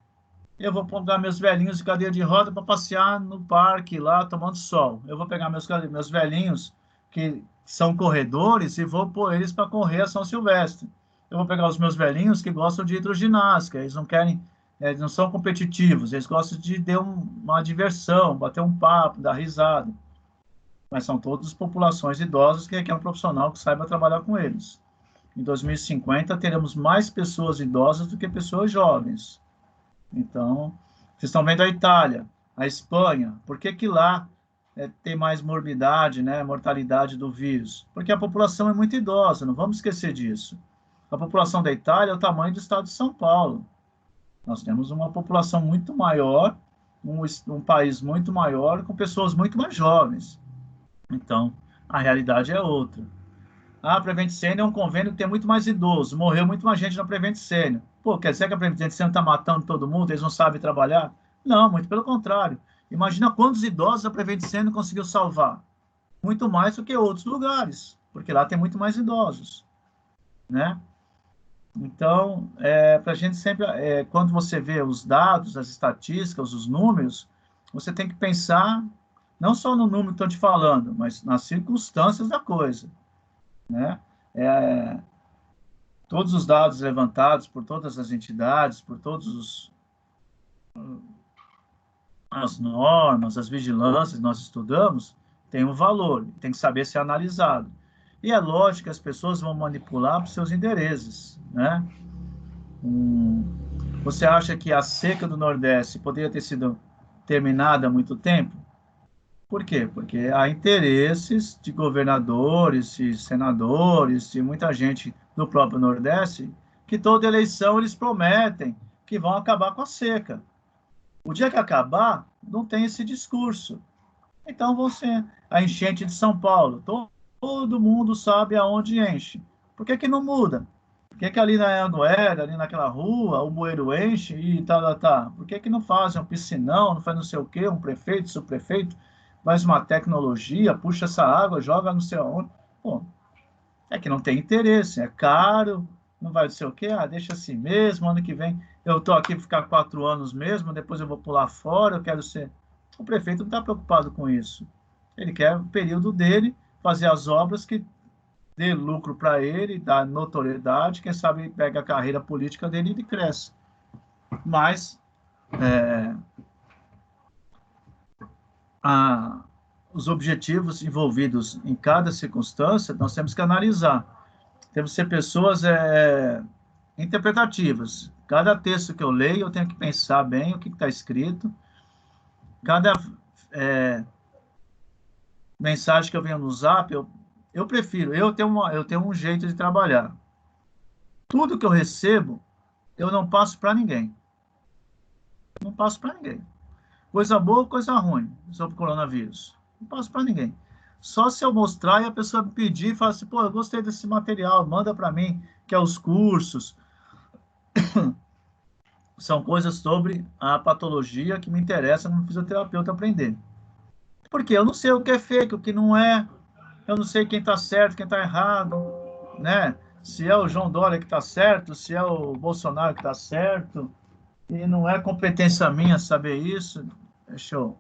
Eu vou pegar meus velhinhos de cadeira de roda para passear no parque lá, tomando sol. Eu vou pegar meus velhinhos que são corredores e vou pôr eles para correr a São Silvestre. Eu vou pegar os meus velhinhos que gostam de hidroginástica, eles não querem, eles não são competitivos, eles gostam de ter uma diversão, bater um papo, dar risada. Mas são todas populações idosas que requerem um profissional que saiba trabalhar com eles. Em 2050, teremos mais pessoas idosas do que pessoas jovens. Então, vocês estão vendo a Itália, a Espanha, por que que lá tem mais morbidade, né, mortalidade do vírus? Porque a população é muito idosa, não vamos esquecer disso. A população da Itália é o tamanho do estado de São Paulo. Nós temos uma população muito maior, um país muito maior, com pessoas muito mais jovens. Então, a realidade é outra. A Prevent Senior é um convênio que tem muito mais idoso, morreu muito mais gente na Prevent Senior. Pô, quer dizer que a Prevent Senior está matando todo mundo, eles não sabem trabalhar? Não, muito pelo contrário. Imagina quantos idosos a Prevent Senior conseguiu salvar. Muito mais do que outros lugares, porque lá tem muito mais idosos, né? Então, para a gente sempre, quando você vê os dados, as estatísticas, os números, você tem que pensar não só no número que estou te falando, mas nas circunstâncias da coisa, né? Todos os dados levantados por todas as entidades, por todas as normas, as vigilâncias que nós estudamos, tem um valor, tem que saber ser analisado. E é lógico que as pessoas vão manipular para os seus interesses, né? Você acha que a seca do Nordeste poderia ter sido terminada há muito tempo? Por quê? Porque há interesses de governadores, de senadores, de muita gente do próprio Nordeste, que toda eleição eles prometem que vão acabar com a seca. O dia que acabar, não tem esse discurso. Então, a enchente de São Paulo, todo mundo sabe aonde enche. Por que que não muda? Por que que ali na Anguera, ali naquela rua, o bueiro enche e tá? Por que que não fazem um piscinão, não faz não sei o quê, um prefeito, subprefeito, faz uma tecnologia, puxa essa água, joga não sei aonde. Pô, é que não tem interesse, é caro, não vai não sei o quê, deixa assim mesmo, ano que vem eu estou aqui para ficar 4 anos mesmo, depois eu vou pular fora, eu quero ser... O prefeito não está preocupado com isso. Ele quer o período dele, fazer as obras que dê lucro para ele, dá notoriedade, quem sabe pega a carreira política dele e ele cresce. Mas os objetivos envolvidos em cada circunstância, nós temos que analisar. Temos que ser pessoas interpretativas. Cada texto que eu leio, eu tenho que pensar bem o que está escrito. Cada mensagem que eu venho no Zap, eu prefiro. Eu tenho um jeito de trabalhar. Tudo que eu recebo, eu não passo para ninguém. Não passo para ninguém. Coisa boa, coisa ruim sobre o coronavírus. Não passo para ninguém. Só se eu mostrar e a pessoa me pedir e falar assim, pô, eu gostei desse material, manda para mim, que é os cursos. São coisas sobre a patologia que me interessa como fisioterapeuta aprender. Porque eu não sei o que é fake, o que não é. Eu não sei quem está certo, quem está errado, né? Se é o João Dória que está certo, se é o Bolsonaro que está certo. E não é competência minha saber isso. Deixa eu...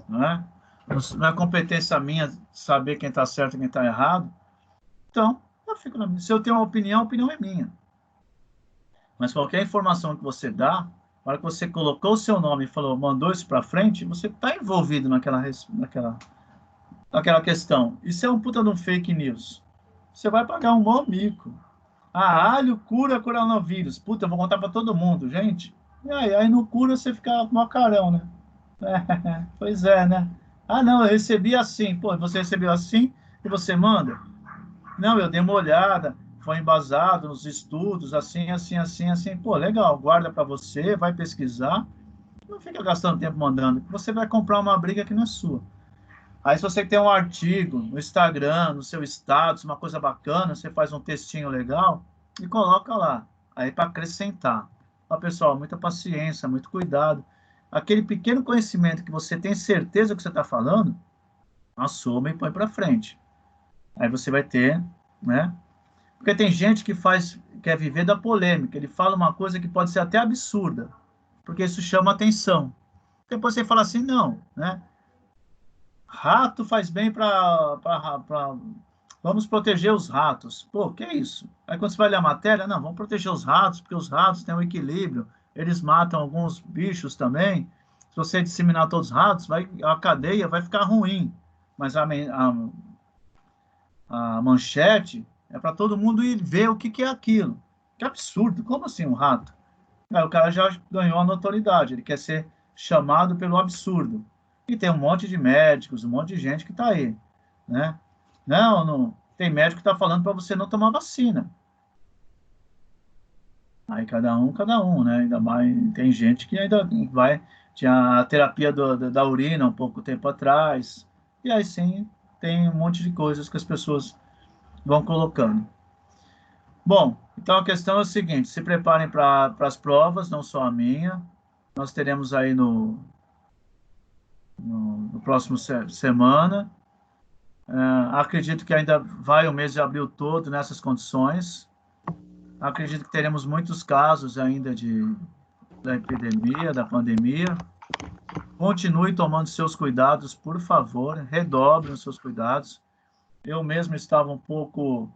Não é competência minha saber quem está certo e quem está errado. Então, eu fico na minha. Se eu tenho uma opinião, a opinião é minha. Mas qualquer informação que você dá, na hora que você colocou o seu nome e falou, mandou isso para frente, você está envolvido naquela questão. Isso é um puta de um fake news. Você vai pagar um bom mico. Alho cura coronavírus. Puta, eu vou contar para todo mundo, gente. E aí não cura, você fica macarão, né? Pois é, né? Não, eu recebi assim. Pô, você recebeu assim e você manda? Não, eu dei uma olhada, foi embasado nos estudos, assim. Pô, legal, guarda para você, vai pesquisar não fica gastando tempo mandando. Você vai comprar uma briga que não é sua. Aí, se você tem um artigo no Instagram, no seu status, uma coisa bacana, você faz um textinho legal e coloca lá. Aí, para acrescentar. Ó, pessoal, muita paciência, muito cuidado. Aquele pequeno conhecimento que você tem certeza que você está falando, assuma e põe para frente. Aí você vai ter, né? Porque tem gente que quer viver da polêmica. Ele fala uma coisa que pode ser até absurda, porque isso chama atenção. Depois você fala assim, não, né? Rato faz bem para... Vamos proteger os ratos. Pô, que é isso? Aí quando você vai ler a matéria, não, vamos proteger os ratos, porque os ratos têm um equilíbrio. Eles matam alguns bichos também. Se você disseminar todos os ratos, a cadeia vai ficar ruim. Mas a manchete é para todo mundo ir ver o que é aquilo. Que absurdo. Como assim um rato? Aí o cara já ganhou a notoriedade. Ele quer ser chamado pelo absurdo. E tem um monte de médicos, um monte de gente que está aí, né? Não, tem médico que está falando para você não tomar vacina. Aí cada um, né? Ainda mais, tem gente que ainda vai... Tinha a terapia da urina um pouco tempo atrás. E aí sim, tem um monte de coisas que as pessoas vão colocando. Bom, então a questão é o seguinte, se preparem para as provas, não só a minha. Nós teremos aí no próximo semana. Acredito que ainda vai o mês de abril todo nessas condições. Acredito que teremos muitos casos ainda da epidemia, da pandemia. Continue tomando seus cuidados, por favor, redobrem os seus cuidados. Eu mesmo estava um pouco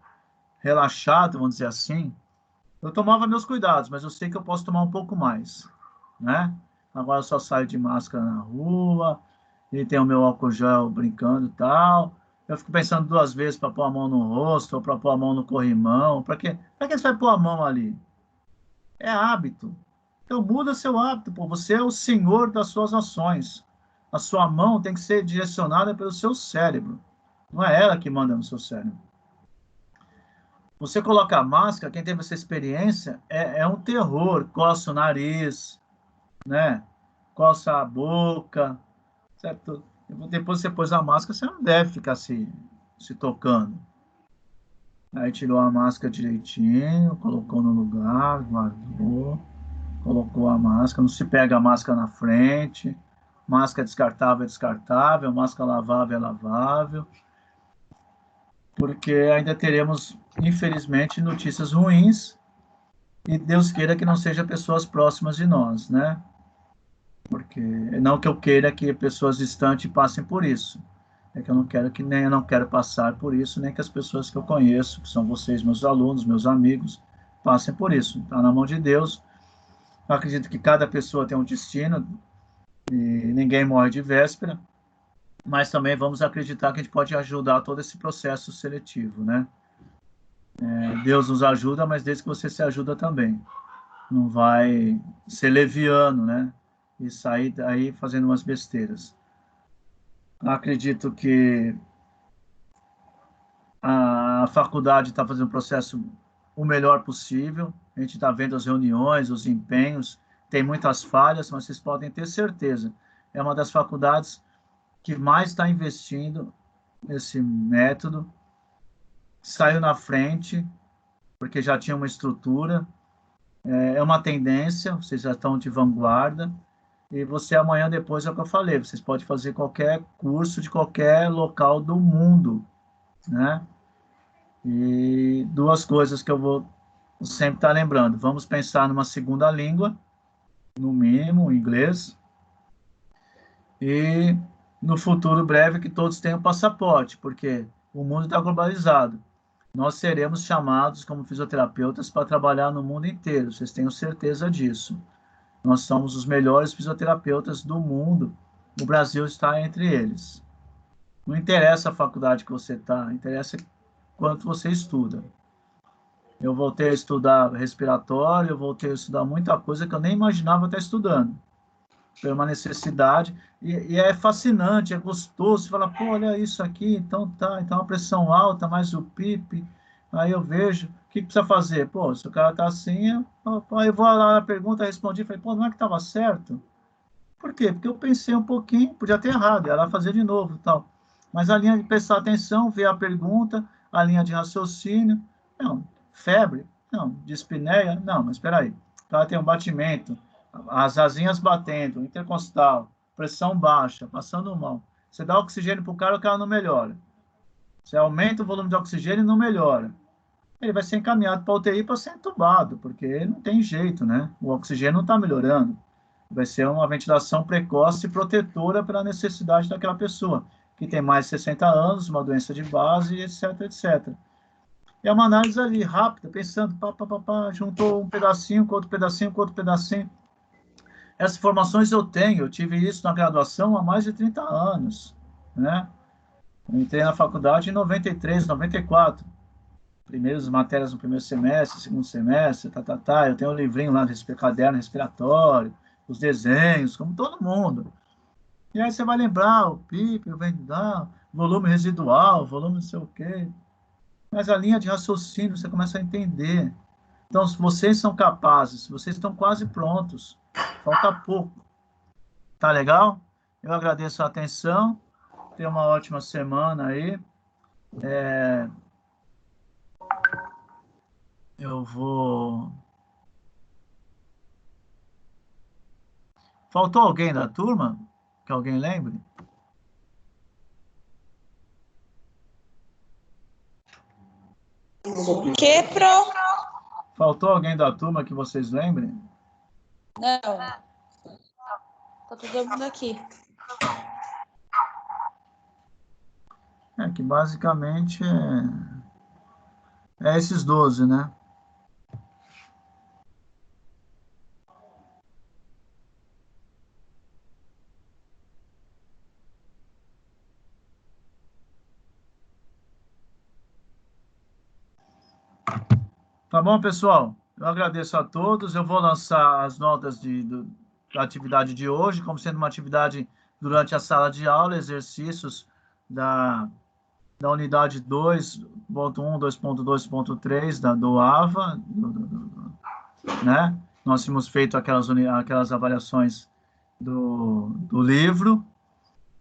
relaxado, vamos dizer assim. Eu tomava meus cuidados, mas eu sei que eu posso tomar um pouco mais, né? Agora eu só saio de máscara na rua, e tenho o meu álcool gel brincando e tal. Eu fico pensando 2 vezes para pôr a mão no rosto, ou para pôr a mão no corrimão. Para que você vai pôr a mão ali? É hábito. Então muda seu hábito, pô. Você é o senhor das suas ações. A sua mão tem que ser direcionada pelo seu cérebro. Não é ela que manda no seu cérebro. Você coloca a máscara, quem teve essa experiência, é um terror. Coça o nariz, né? Coça a boca, certo? Depois que você pôs a máscara, você não deve ficar se tocando. Aí tirou a máscara direitinho, colocou no lugar, guardou, colocou a máscara. Não se pega a máscara na frente. Máscara descartável é descartável, máscara lavável é lavável. Porque ainda teremos, infelizmente, notícias ruins, e Deus queira que não sejam pessoas próximas de nós, né? Porque não que eu queira que pessoas distantes passem por isso, é que eu não quero passar por isso, nem que as pessoas que eu conheço, que são vocês, meus alunos, meus amigos, passem por isso. Está na mão de Deus. Eu acredito que cada pessoa tem um destino e ninguém morre de véspera. Mas também vamos acreditar que a gente pode ajudar todo esse processo seletivo, né? Deus nos ajuda, mas desde que você se ajuda também. Não vai ser leviano, né? E sair daí fazendo umas besteiras. Acredito que a faculdade está fazendo o processo o melhor possível. A gente está vendo as reuniões, os empenhos. Tem muitas falhas, mas vocês podem ter certeza. É uma das faculdades que mais está investindo nesse método, saiu na frente, porque já tinha uma estrutura, é uma tendência, vocês já estão de vanguarda, e você amanhã depois é o que eu falei, vocês podem fazer qualquer curso de qualquer local do mundo, né? E 2 coisas que eu vou sempre estar lembrando, vamos pensar numa segunda língua, no mínimo, inglês, e no futuro breve que todos tenham passaporte, porque o mundo está globalizado. Nós seremos chamados como fisioterapeutas para trabalhar no mundo inteiro, vocês tenham certeza disso. Nós somos os melhores fisioterapeutas do mundo, o Brasil está entre eles. Não interessa a faculdade que você está, interessa quanto você estuda. Eu voltei a estudar respiratório, eu voltei a estudar muita coisa que eu nem imaginava estar estudando. Foi uma necessidade, e é fascinante, é gostoso, você fala, pô, olha isso aqui, então a pressão alta, mais o PIP, aí eu vejo, o que precisa fazer? Pô, se o cara tá assim, aí eu vou lá na pergunta, respondi, falei, pô, não é que estava certo? Por quê? Porque eu pensei um pouquinho, podia ter errado, ia lá fazer de novo, tal. Mas a linha de prestar atenção, ver a pergunta, a linha de raciocínio, não, febre, não, dispneia, não, mas espera aí. Ela tem um batimento, as asinhas batendo, intercostal, pressão baixa, passando mal. Você dá oxigênio para o cara não melhora. Você aumenta o volume de oxigênio, não melhora. Ele vai ser encaminhado para a UTI para ser entubado, porque não tem jeito, né? O oxigênio não está melhorando. Vai ser uma ventilação precoce e protetora para a necessidade daquela pessoa, que tem mais de 60 anos, uma doença de base, etc, etc. É uma análise ali, rápida, pensando, juntou um pedacinho com outro pedacinho, com outro pedacinho. Essas informações eu tenho, eu tive isso na graduação há mais de 30 anos, né? Eu entrei na faculdade em 93, 94. Primeiras matérias no primeiro semestre, segundo semestre, Eu tenho um livrinho lá, caderno respiratório, os desenhos, como todo mundo. E aí você vai lembrar o PIP, o volume residual, volume não sei o quê. Mas a linha de raciocínio você começa a entender. Então, se vocês são capazes, vocês estão quase prontos. Falta pouco. Tá legal? Eu agradeço a atenção. Tenha uma ótima semana aí. Eu vou... Faltou alguém da turma? Que alguém lembre? O que, pro? Faltou alguém da turma que vocês lembrem? Não. Tá todo mundo aqui. É que basicamente é esses 12, né? Tá bom, pessoal? Eu agradeço a todos. Eu vou lançar as notas da atividade de hoje, como sendo uma atividade durante a sala de aula, exercícios da unidade 2.1, 2.2.3 do AVA, né? Nós tínhamos feito aquelas avaliações do livro,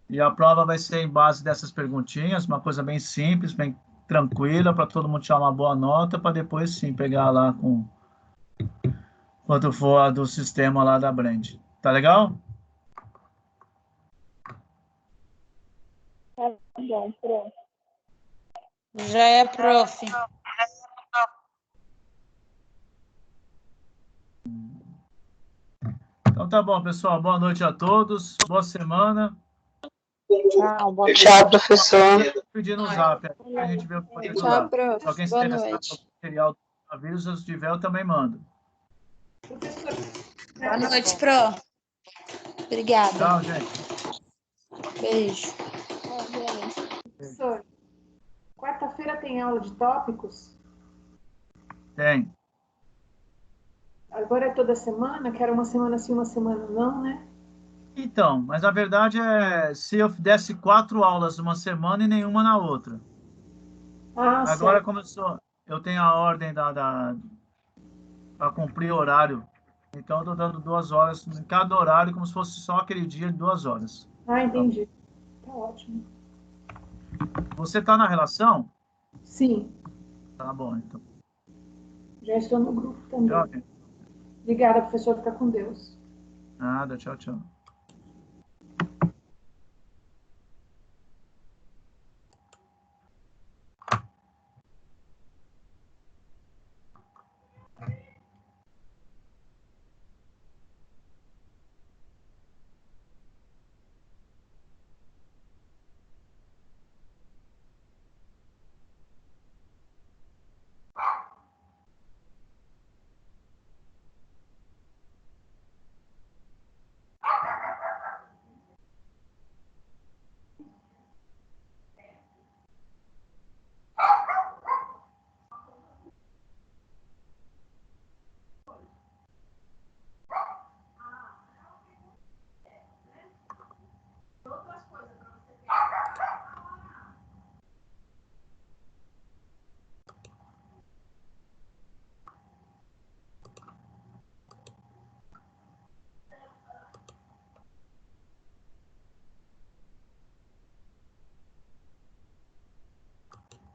e a prova vai ser em base dessas perguntinhas, uma coisa bem simples, bem tranquila, para todo mundo tirar uma boa nota, para depois sim pegar lá quando for a do sistema lá da Brand. Tá legal? Tá bom, pronto. Já é, prof. Então tá bom, pessoal. Boa noite a todos. Boa semana. Tchau, boa noite. Tchau, professor. Pedir no zap, a gente vê o que pode Tchau, ajudar. prof. Se alguém se Boa interessar noite. pelo material do aviso, se tiver, eu também mando. Boa noite, pro. Obrigada. Tchau, gente. Beijo. Professor, quarta-feira tem aula de tópicos? Tem. Agora é toda semana, que era uma semana sim, uma semana não, né? Então, mas a verdade é se eu desse 4 aulas numa semana e nenhuma na outra. Ah, Agora certo. começou, eu tenho a ordem para cumprir horário. Então, eu estou dando 2 horas em cada horário, como se fosse só aquele dia de 2 horas. Ah, entendi. Tá ótimo. Você está na relação? Sim, Tá bom, então. já estou no grupo também. Tchau, gente. Obrigada, professor. Fica com Deus. Nada, tchau, tchau.